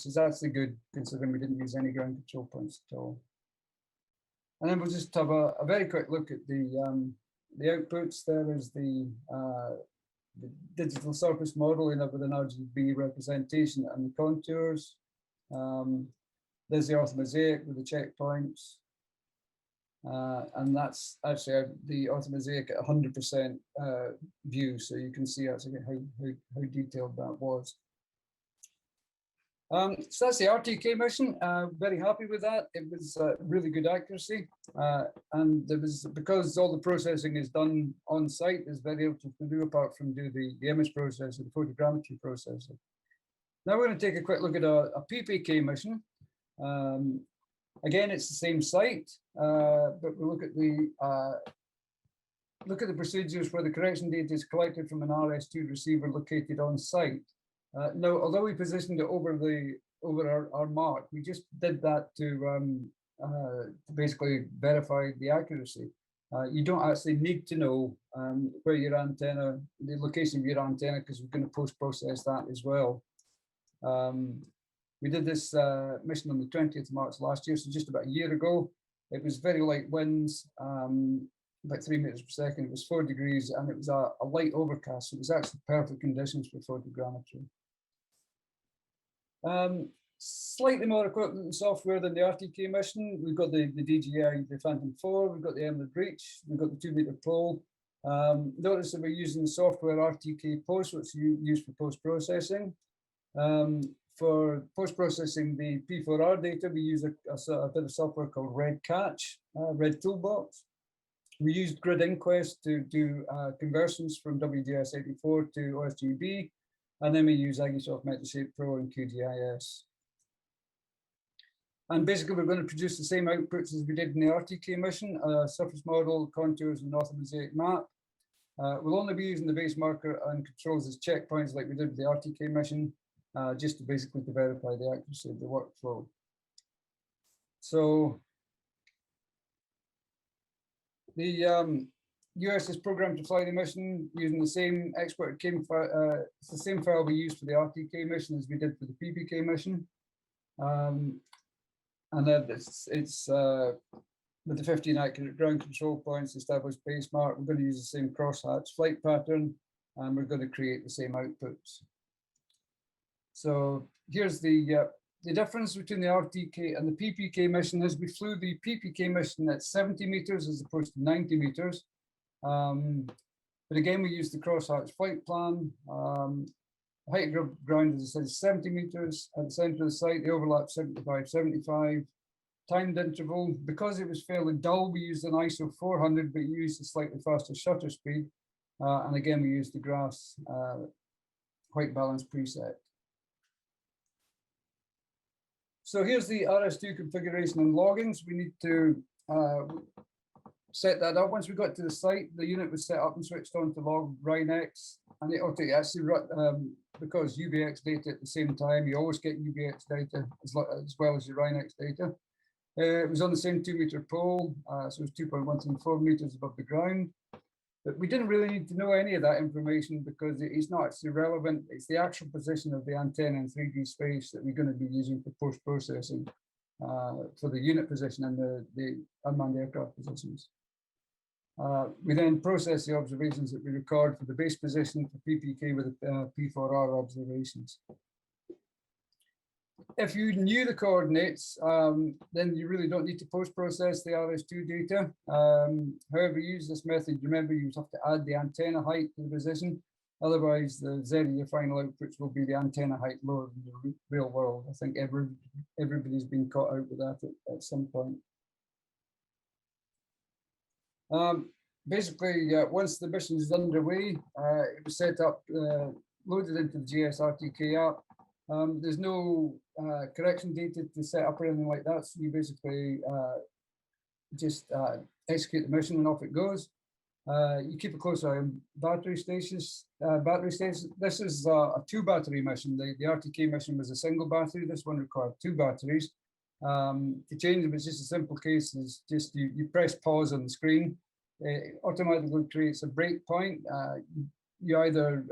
Speaker 2: is actually good considering we didn't use any ground control points at all. And then we'll just have a very quick look at the outputs. There is the digital surface model with an RGB representation and the contours. There's the orthomosaic with the checkpoints. And that's actually the orthomosaic at 100% view, so you can see actually how detailed that was. So that's the RTK mission. Very happy with that. It was really good accuracy, and there was, because all the processing is done on site, there's very little to do apart from do the image processing, the photogrammetry processing. Now we're going to take a quick look at a PPK mission. Again, it's the same site, but we'll look at the procedures where the correction data is collected from an RS2 receiver located on site. Now, although we positioned it over our mark, we just did that to basically verify the accuracy. You don't actually need to know where your antenna, the location of your antenna, because we're going to post-process that as well. We did this mission on the 20th of March last year, so just about a year ago. It was very light winds, about 3 meters per second. It was 4 degrees and it was a light overcast. So it was actually perfect conditions for photogrammetry. Slightly more equipment and software than the RTK mission. We've got the DJI, the Phantom 4, we've got the Emerald Reach, we've got the 2-meter pole. Notice that we're using the software RTK Post, which you use for post-processing. For post-processing the P4R data, we use a bit of software called Red Catch, Red Toolbox. We used Grid Inquest to do conversions from WDS84 to OSGB, and then we use Agisoft Metashape Pro and QGIS. And basically, we're going to produce the same outputs as we did in the RTK mission: surface model, contours, and Northern Mosaic map. We'll only be using the base marker and controls as checkpoints like we did with the RTK mission, just to basically to verify the accuracy of the workflow. So the US is programmed to fly the mission using the same exported CAME file. It's the same file we used for the RTK mission as we did for the PPK mission. And then it's with the 15 accurate ground control points, established base mark. We're going to use the same crosshatch flight pattern, and we're going to create the same outputs. So here's the difference between the RTK and the PPK mission is we flew the PPK mission at 70 meters as opposed to 90 meters. But again, we used the crosshatch flight plan. Height of ground, as I said, is 70 meters at the center of the site. The overlap 75, 75. Timed interval, because it was fairly dull, we used an ISO 400, but used a slightly faster shutter speed. And again, we used the graphs white balance preset. So here's the RS2 configuration and loggings. We need to set that up. Once we got to the site, the unit was set up and switched on to log RhinoX, and it actually because UBX data at the same time, you always get UBX data as well as your RhinoX data. It was on the same 2-meter pole, so it was 2.134 meters above the ground. But we didn't really need to know any of that information because it's not actually relevant. It's the actual position of the antenna in 3D space that we're going to be using for post-processing for the unit position and the unmanned aircraft positions. We then process the observations that we record for the base position for PPK with the P4R observations. If you knew the coordinates, then you really don't need to post-process the RS2 data. However, you use this method, remember you have to add the antenna height to the position. Otherwise, the Z of your final outputs will be the antenna height lower than the real world. I think everybody's been caught out with that at some point. Basically, once the mission is underway, it was set up, loaded into the GSRTK app. There's no correction data to set up or anything like that. So you basically just execute the mission and off it goes. You keep a close eye on battery stations. This is a 2-battery mission. The RTK mission was a single battery. This one required 2 batteries. To change them, it's just a simple case. Is just you press pause on the screen. It automatically creates a breakpoint. You either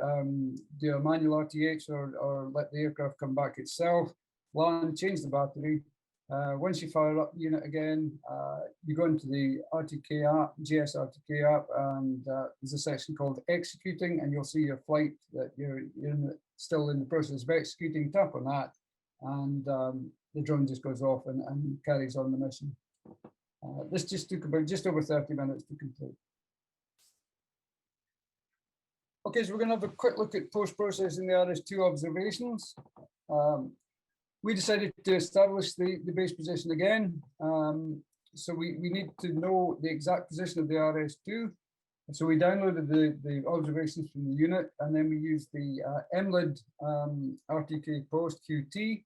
Speaker 2: do a manual RTX or let the aircraft come back itself, land, change the battery. Once you fire up the unit again, you go into the RTK app, GSRTK app, and there's a section called executing, and you'll see your flight that you're still in the process of executing. Tap on that, and the drone just goes off and carries on the mission. This just took about just over 30 minutes to complete. Okay, so we're going to have a quick look at post-processing the RS2 observations. We decided to establish the base position again. So we need to know the exact position of the RS2. So we downloaded the observations from the unit, and then we used the MLID RTK Post QT,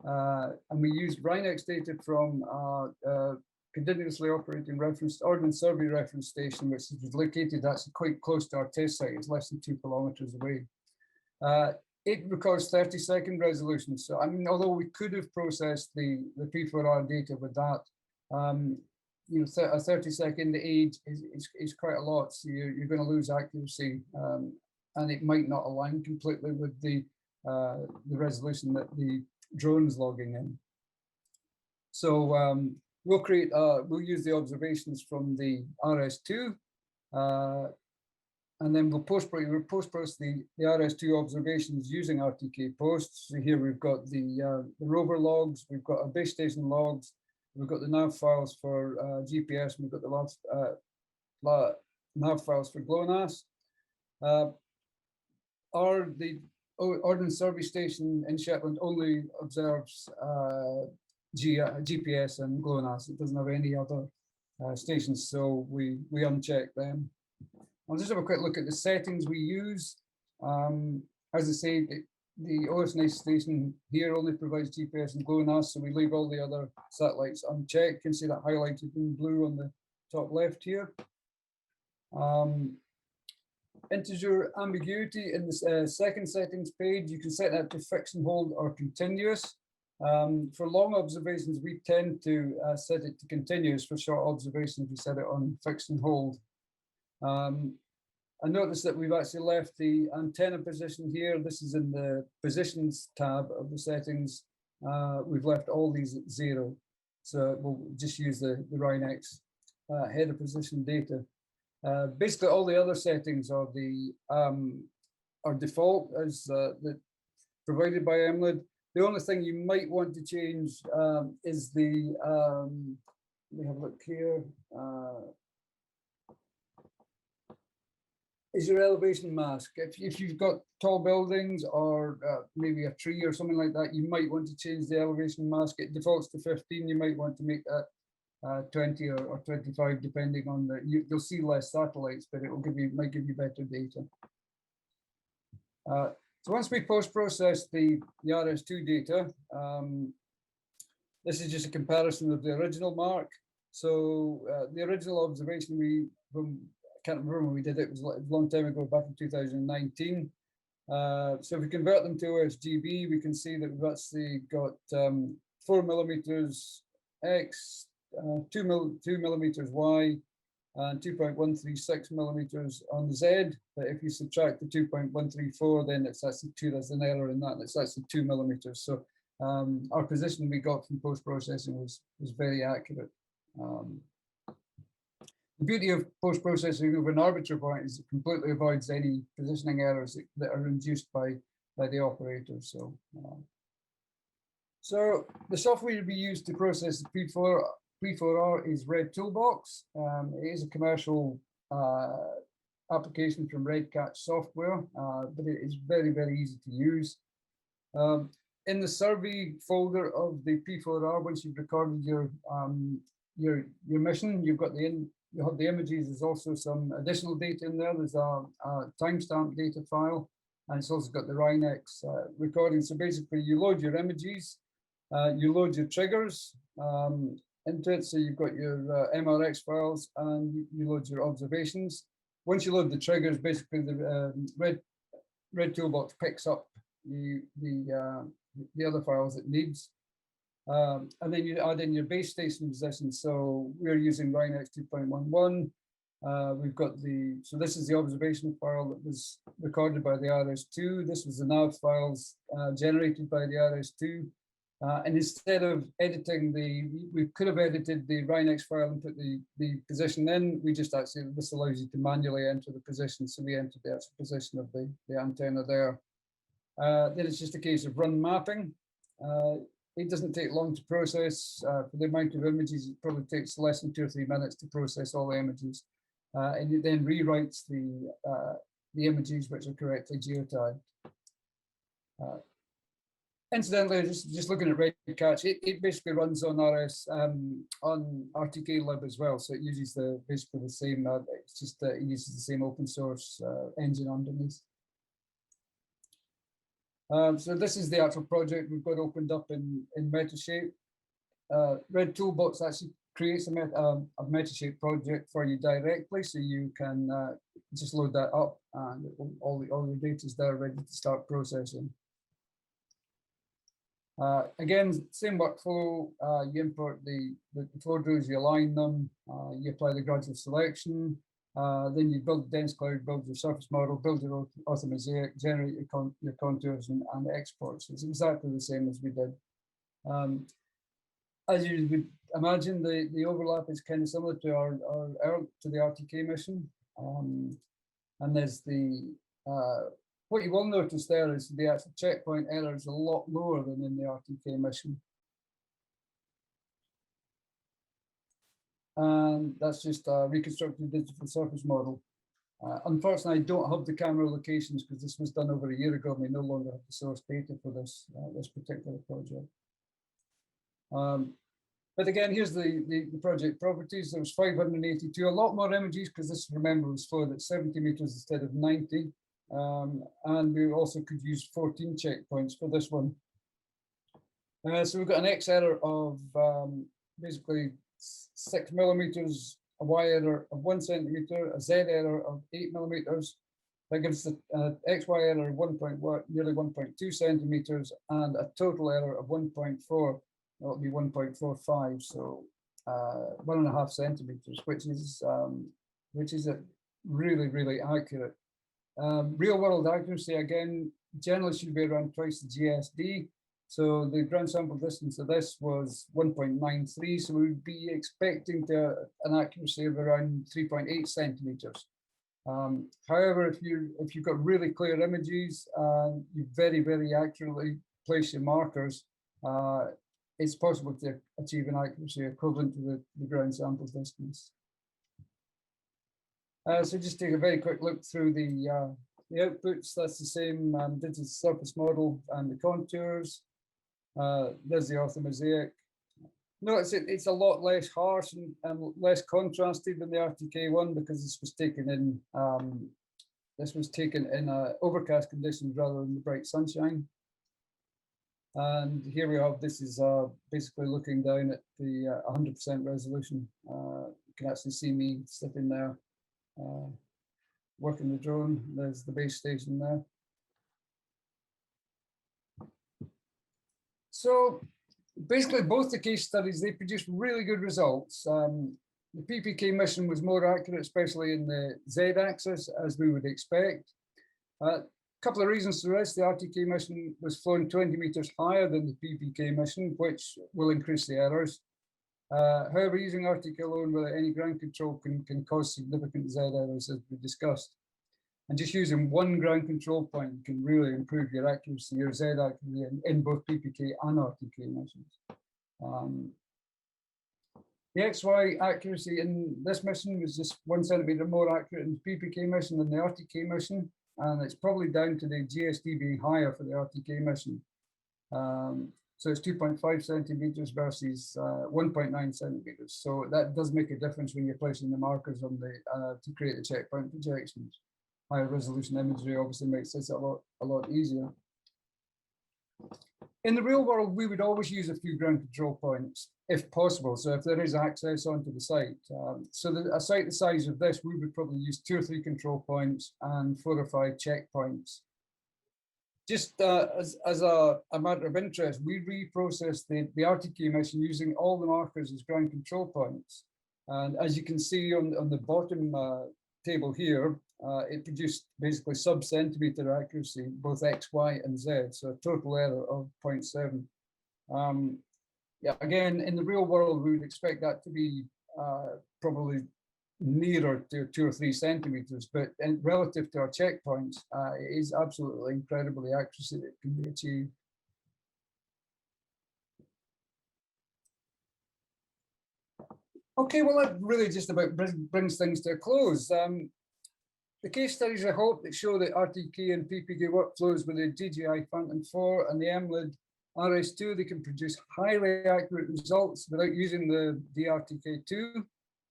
Speaker 2: and we used RhinoX data from continuously operating reference Ordnance Survey reference station, which is located actually quite close to our test site. It's less than 2 kilometers away. It records 30-second resolution. So I mean, although we could have processed the P4R data with that, you know, a 30-second age is quite a lot. So you're going to lose accuracy, and it might not align completely with the resolution that the drones logging in. So we'll use the observations from the RS2, and then we'll post-process the RS2 observations using RTK posts. So here we've got the rover logs, we've got our base station logs, we've got the nav files for GPS, and we've got the nav files for GLONASS. The Ordnance Survey Station in Shetland only observes GPS and GLONASS. It doesn't have any other stations, so we uncheck them. I'll just have a quick look at the settings we use. As I say, the OSNA station here only provides GPS and GLONASS, so we leave all the other satellites unchecked. You can see that highlighted in blue on the top left here. Integer ambiguity in the second settings page, you can set that to fixed and hold or continuous. For long observations, we tend to set it to continuous. For short observations, we set it on fixed and hold. I noticed that we've actually left the antenna position here. This is in the positions tab of the settings. We've left all these at 0. So we'll just use the RINEX header position data. Basically, all the other settings are default as provided by EMLID. The only thing you might want to change is the, let me have a look here, is your elevation mask. If you've got tall buildings or maybe a tree or something like that, you might want to change the elevation mask. It defaults to 15. You might want to make that 20 or 25, depending on you'll see less satellites, but it will might give you better data. So once we post-process the RS2 data, this is just a comparison of the original mark. So the original observation I can't remember when we did it. It was a long time ago, back in 2019. So if we convert them to OSGB, we can see that we've actually got 4 millimeters X, 2 millimeters Y, and 2.136 millimeters on the Z. But if you subtract the 2.134, then it's actually 2. There's an error in that, and it's actually 2 millimeters. So our position we got from post-processing was very accurate. The beauty of post-processing over an arbitrary point is it completely avoids any positioning errors that are induced by the operator. So the software we use to process the P4R is Red Toolbox. It is a commercial application from RedCatch software, but it is very, very easy to use. In the survey folder of the P4R, once you've recorded your mission, you have the images. There's also some additional data in there. There's a timestamp data file, and it's also got the RINEX recording. So basically, you load your images, you load your triggers into it. So you've got your MRX files, and you load your observations. Once you load the triggers, basically the Red Toolbox picks up the other files it needs. And then you add in your base station position. So we're using RINEX 2.11. We've got so this is the observation file that was recorded by the RS2. This was the nav files generated by the RS2. And instead of editing we could have edited the RINEX file and put the position in. We just actually, this allows you to manually enter the position. So we entered the actual position of the antenna there. Then it's just a case of run mapping. It doesn't take long to process. For the amount of images, it probably takes less than 2 or 3 minutes to process all the images. And it then rewrites the images which are correctly geotagged. Incidentally, just looking at RedCatch, it basically runs on on RTK-lib as well. So it uses basically the same. It's just it uses the same open source engine underneath. So this is the actual project we've got opened up in Metashape. Red Toolbox actually creates a Metashape project for you directly, so you can just load that up, and all your data is there ready to start processing. Again, same workflow. You import the flow drills, you align them, you apply the gradual selection, Then you build dense cloud, build your surface model, build your orthomosaic, generate your contours and exports. It's exactly the same as we did. As you would imagine, the overlap is kind of similar to to the RTK mission. And there's what you will notice there is the actual checkpoint error is a lot lower than in the RTK mission. And that's just a reconstructed digital surface model. Unfortunately, I don't have the camera locations because this was done over a year ago and we no longer have the source data for this particular project. But again, here's the project properties. There was 582, a lot more images because this, remember, was flowed at 70 meters instead of 90. And we also could use 14 checkpoints for this one. So we've got an X error of basically 6 millimeters, a Y error of 1 centimeter, a Z error of 8 millimeters. That gives the XY error of nearly 1.2 centimeters and a total error of 1.4. That'll be 1.45, so 1.5 centimeters, which is really, really accurate. Real world accuracy, again, generally should be around twice the GSD. So the ground sample distance of this was 1.93, so we would be expecting an accuracy of around 3.8 centimeters. However, if you've got really clear images and you very, very accurately place your markers, it's possible to achieve an accuracy equivalent to the ground sample distance. So just take a very quick look through the outputs. That's the same digital surface model and the contours. There's the orthomosaic. Notice it's a lot less harsh and less contrasted than the RTK one because this was taken in overcast conditions rather than the bright sunshine. And here we have, this is basically looking down at the 100% resolution. You can actually see me sitting there working the drone. There's the base station there. So basically both the case studies, they produced really good results. The PPK mission was more accurate, especially in the Z-axis, as we would expect. Couple of reasons for this. The RTK mission was flown 20 meters higher than the PPK mission, which will increase the errors. However, using RTK alone without any ground control can cause significant Z errors, as we discussed. And just using one ground control point can really improve your accuracy, your Z accuracy in both PPK and RTK missions. The XY accuracy in this mission was just 1 centimeter more accurate in the PPK mission than the RTK mission. And it's probably down to the GSD being higher for the RTK mission. So it's 2.5 centimeters versus 1.9 centimeters. So that does make a difference when you're placing the markers on to create the checkpoint projections. Higher resolution imagery obviously makes this a lot easier. In the real world, we would always use a few ground control points if possible. So if there is access onto the site. A site the size of this, we would probably use 2 or 3 control points and 4 or 5 checkpoints. Just as a matter of interest, we reprocessed the RTK mission using all the markers as ground control points. And as you can see on the bottom table here, it produced basically sub-centimeter accuracy, both X, Y, and Z, so a total error of 0.7. Yeah, again, in the real world, we would expect that to be probably nearer to 2 or 3 centimeters, but relative to our checkpoints, it is absolutely incredibly accuracy that can be achieved. Okay, well, that really just about brings things to a close. The case studies, I hope, that show that RTK and PPK workflows with the DJI Phantom 4 and the EMLID RS2, they can produce highly accurate results without using the DRTK2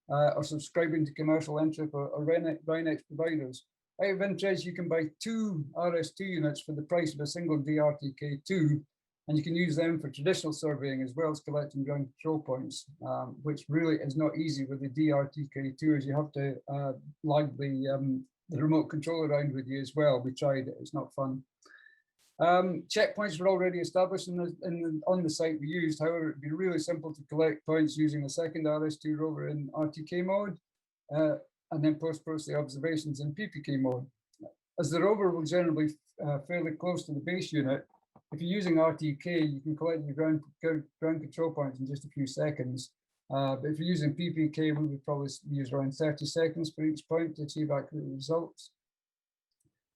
Speaker 2: or subscribing to commercial Ntrip or Rhinex providers. Out of interest, you can buy 2 RS2 units for the price of a single DRTK2, and you can use them for traditional surveying as well as collecting ground control points, which really is not easy with the DRTK2, as you have to lug the remote control around with you as well. We tried it, it's not fun. Checkpoints were already established on the site we used. However, it'd be really simple to collect points using a second RS2 rover in RTK mode. and then post-process observations in PPK mode. As the rover will generally be fairly close to the base unit, if you're using RTK, you can collect your ground control points in just a few seconds. But if you're using PPK, we would probably use around 30 seconds for each point to achieve accurate results.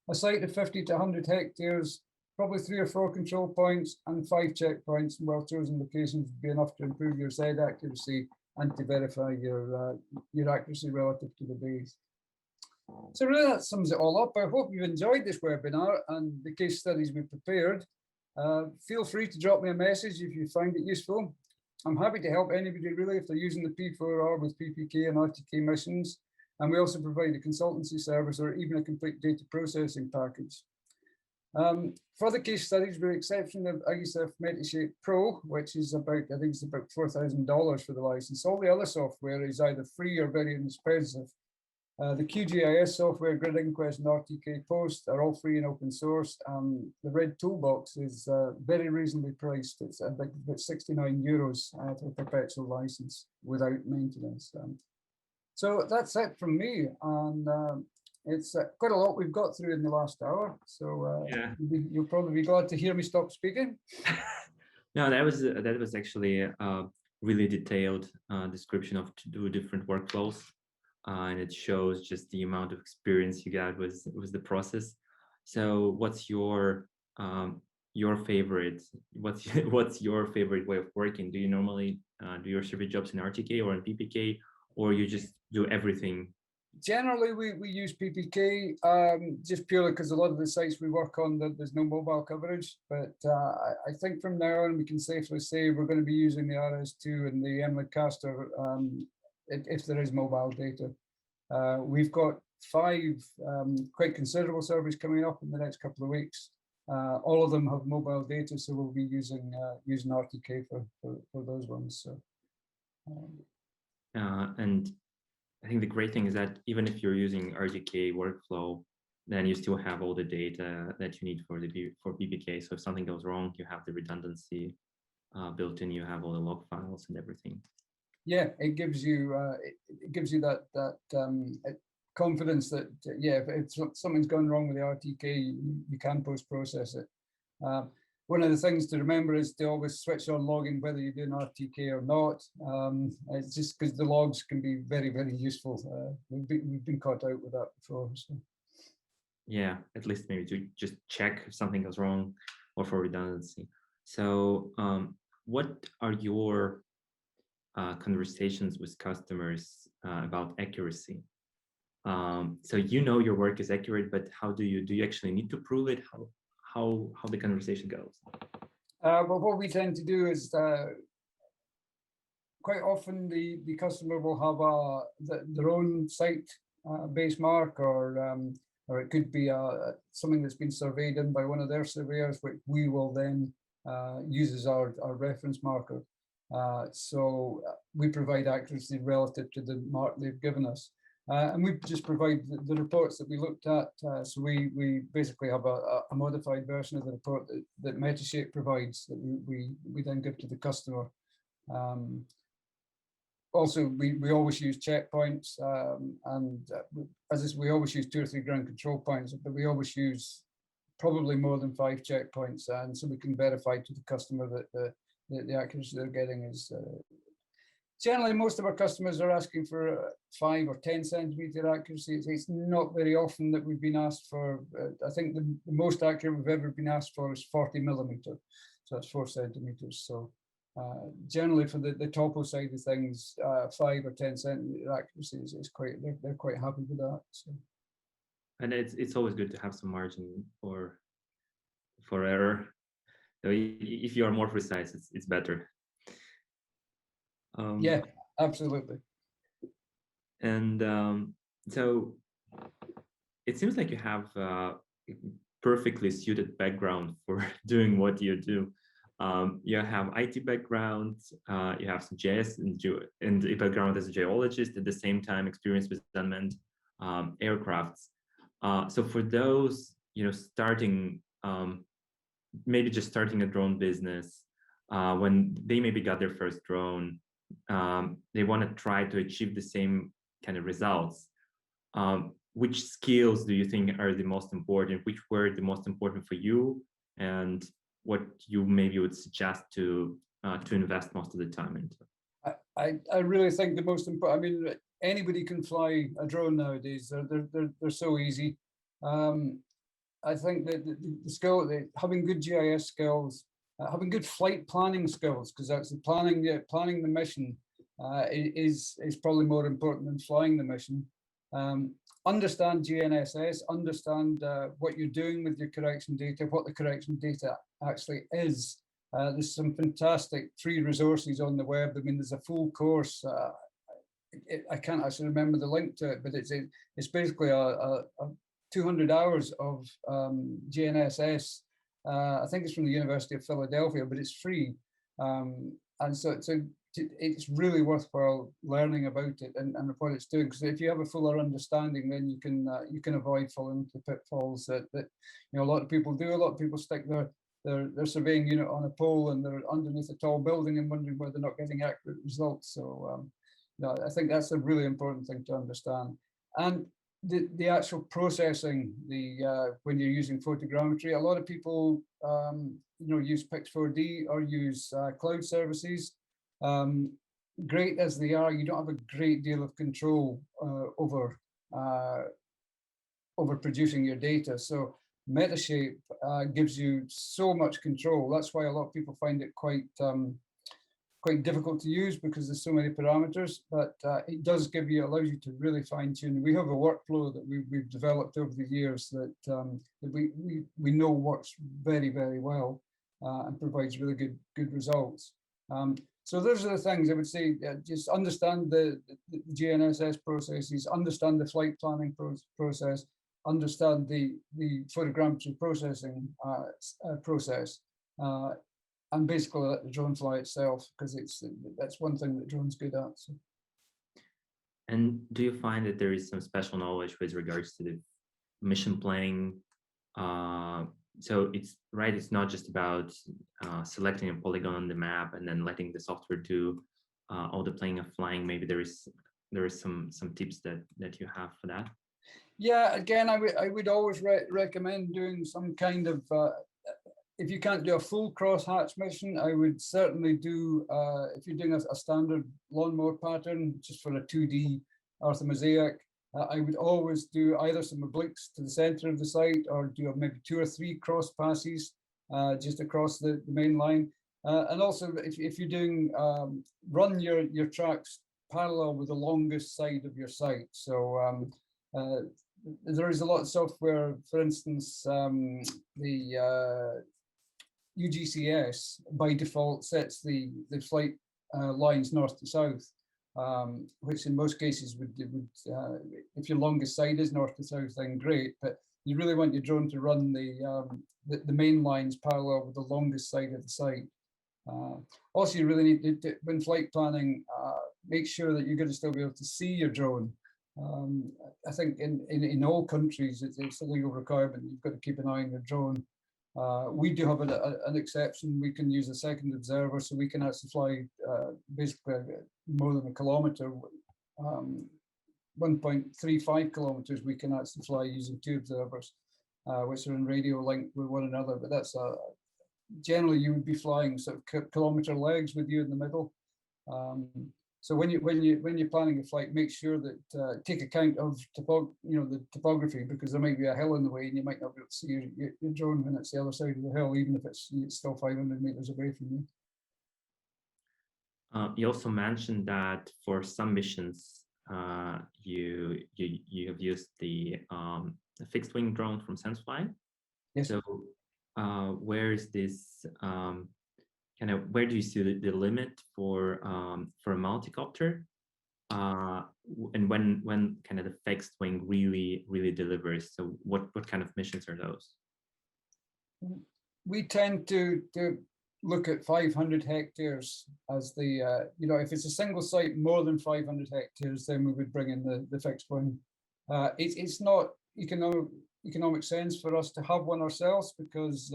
Speaker 2: A site of 50 to 100 hectares, probably 3 or 4 control points and 5 checkpoints in well-chosen locations would be enough to improve your Z accuracy and to verify your accuracy relative to the base. So really that sums it all up. I hope you've enjoyed this webinar and the case studies we prepared. Feel free to drop me a message if you find it useful. I'm happy to help anybody really if they're using the P4R with PPK and RTK missions. And we also provide a consultancy service or even a complete data processing package. For the case studies, we're exception of ISF Metashape Pro, which is about, I think it's about $4,000 for the license. All the other software is either free or very inexpensive. The QGIS software, Grid Inquest and RTK Post are all free and open source. The Red Toolbox is very reasonably priced. It's about 69 euros for a perpetual license without maintenance. So that's it from me. And it's quite a lot we've got through in the last hour. So
Speaker 1: Yeah.
Speaker 2: you'll probably be glad to hear me stop speaking.
Speaker 1: No, that was actually a really detailed description of 2 different workflows. And it shows just the amount of experience you got with the process. So what's your favorite, what's your favorite way of working? Do you normally do your survey jobs in RTK or in PPK, or you just do everything?
Speaker 2: Generally, we use PPK just purely because a lot of the sites we work on, there's no mobile coverage. But I think from now on, we can safely say we're going to be using the RS2 and the MLID Caster if there is mobile data. We've got 5 quite considerable surveys coming up in the next couple of weeks. All of them have mobile data, so we'll be using RTK for those ones. So,
Speaker 1: and I think the great thing is that even if you're using RTK workflow, then you still have all the data that you need for PPK. So if something goes wrong, you have the redundancy built in. You have all the log files and everything.
Speaker 2: Yeah, it gives you that confidence that if something's gone wrong with the RTK, you can post-process it. One of the things to remember is to always switch on logging whether you're doing RTK or not. It's just because the logs can be very, very useful. We've been caught out with that before. So.
Speaker 1: Yeah, at least maybe to just check if something goes wrong or for redundancy. So what are your conversations with customers about accuracy? So your work is accurate, but how do you actually need to prove it? How the conversation goes?
Speaker 2: Well, what we tend to do is quite often the customer will have their own site base mark, or it could be something that's been surveyed in by one of their surveyors, which we will then use as our reference marker. So we provide accuracy relative to the mark they've given us. And we just provide the reports that we looked at. So we basically have a modified version of the report that Metashape provides that we then give to the customer. Also, we always use checkpoints, and we always use 2 or 3 ground control points, but we always use probably more than 5 checkpoints, and so we can verify to the customer that the accuracy they're getting is. Generally, most of our customers are asking for 5 or 10 centimeter accuracy. It's not very often that we've been asked for. I think the most accurate we've ever been asked for is 40 millimeter, so that's 4 centimeters. So generally, for the topo side of things, 5 or 10 centimeter accuracy is quite. They're quite happy with that. So.
Speaker 1: And it's always good to have some margin for error. So if you are more precise, it's better.
Speaker 2: Yeah, absolutely.
Speaker 1: And so it seems like you have a perfectly suited background for doing what you do. You have IT background, you have some GIS and a background as a geologist, at the same time experience with unmanned aircrafts. So for those, starting, maybe just starting a drone business, when they maybe got their first drone, they want to try to achieve the same kind of results. which skills do you think are the most important? Which were the most important for you, and what you maybe would suggest to invest most of the time into?
Speaker 2: I really think the most important. I mean, anybody can fly a drone nowadays. They're so easy. I think that the skill, having good GIS skills, having good flight planning skills, because that's the planning the mission is probably more important than flying the mission. Understand GNSS, understand what you're doing with your correction data, what the correction data actually is. There's some fantastic free resources on the web. I mean, there's a full course. I can't actually remember the link to it, but it's basically a 200 hours of GNSS. I think it's from the University of Philadelphia, but it's free. And so it's really worthwhile learning about it and what it's doing. Because if you have a fuller understanding, then you can avoid falling into pitfalls that a lot of people do. A lot of people stick their surveying unit on a pole and they're underneath a tall building and wondering why they're not getting accurate results. So I think that's a really important thing to understand. And the actual processing, when you're using photogrammetry, a lot of people use Pix4D or use cloud services. Great as they are, you don't have a great deal of control over producing your data. So Metashape gives you so much control. That's why a lot of people find it quite difficult to use, because there's so many parameters, but it does allows you to really fine tune. We have a workflow that we've developed over the years that we know works very, very well and provides really good results. So those are the things I would say. Just understand the GNSS processes, understand the flight planning process, understand the photogrammetry processing process, and basically let the drone fly itself, because that's one thing that drone's good at. So.
Speaker 1: And do you find that there is some special knowledge with regards to the mission planning? So it's not just about selecting a polygon on the map and then letting the software do all the planning of flying. Maybe there is some tips that you have for that.
Speaker 2: Yeah, again, I would always recommend doing some kind of if you can't do a full crosshatch mission, I would certainly do, if you're doing a standard lawnmower pattern, just for a 2D orthomosaic, I would always do either some obliques to the center of the site, or do maybe 2 or 3 cross passes just across the main line. And also, if you're doing, run your tracks parallel with the longest side of your site. So there is a lot of software, for instance, the UGCS by default sets the flight lines north to south, which in most cases would if your longest side is north to south, then great. But you really want your drone to run the main lines parallel with the longest side of the site. Also, you really need to, when flight planning, make sure that you're going to still be able to see your drone. I think in all countries it's a legal requirement. You've got to keep an eye on your drone. We do have an exception. We can use a second observer, so we can actually fly basically more than a kilometer, 1.35 kilometers. We can actually fly using 2 observers, which are in radio link with one another. But that's generally you would be flying sort of kilometer legs with you in the middle. So when you're planning a flight, make sure that take account of the topography, because there might be a hill in the way and you might not be able to see your drone when it's the other side of the hill, even if it's still 500 meters away from you.
Speaker 1: You also mentioned that for some missions, you have used the fixed wing drone from SenseFly.
Speaker 2: Yes.
Speaker 1: So where is this? Where do you see the limit for a multicopter, and when kind of the fixed wing really delivers? So what kind of missions are those?
Speaker 2: We tend to look at 500 hectares as the if it's a single site more than 500 hectares, then we would bring in the fixed wing. It's not economic sense for us to have one ourselves, because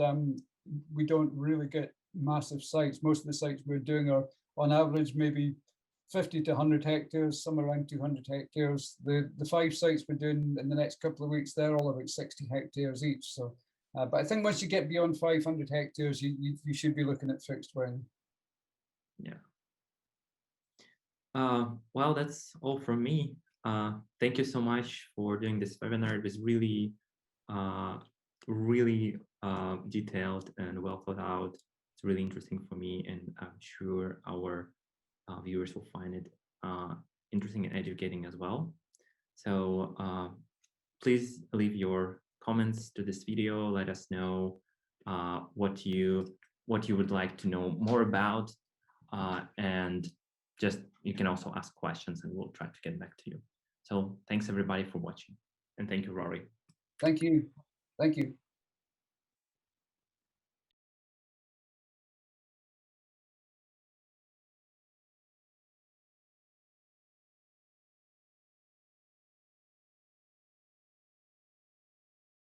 Speaker 2: we don't really get massive sites. Most of the sites we're doing are on average maybe 50 to 100 hectares, some around 200 hectares. The 5 sites we're doing in the next couple of weeks, they're all about 60 hectares each. So, but I think once you get beyond 500 hectares, you should be looking at fixed wind.
Speaker 1: Yeah. Well, that's all from me. Thank you so much for doing this webinar. It was really, really detailed and well thought out. It's really interesting for me, and I'm sure our viewers will find it interesting and educating as well. So please leave your comments to this video. Let us know what you would like to know more about, and just you can also ask questions and we'll try to get back to you. So thanks everybody for watching, and thank you, Rory.
Speaker 2: Thank you. Thank you.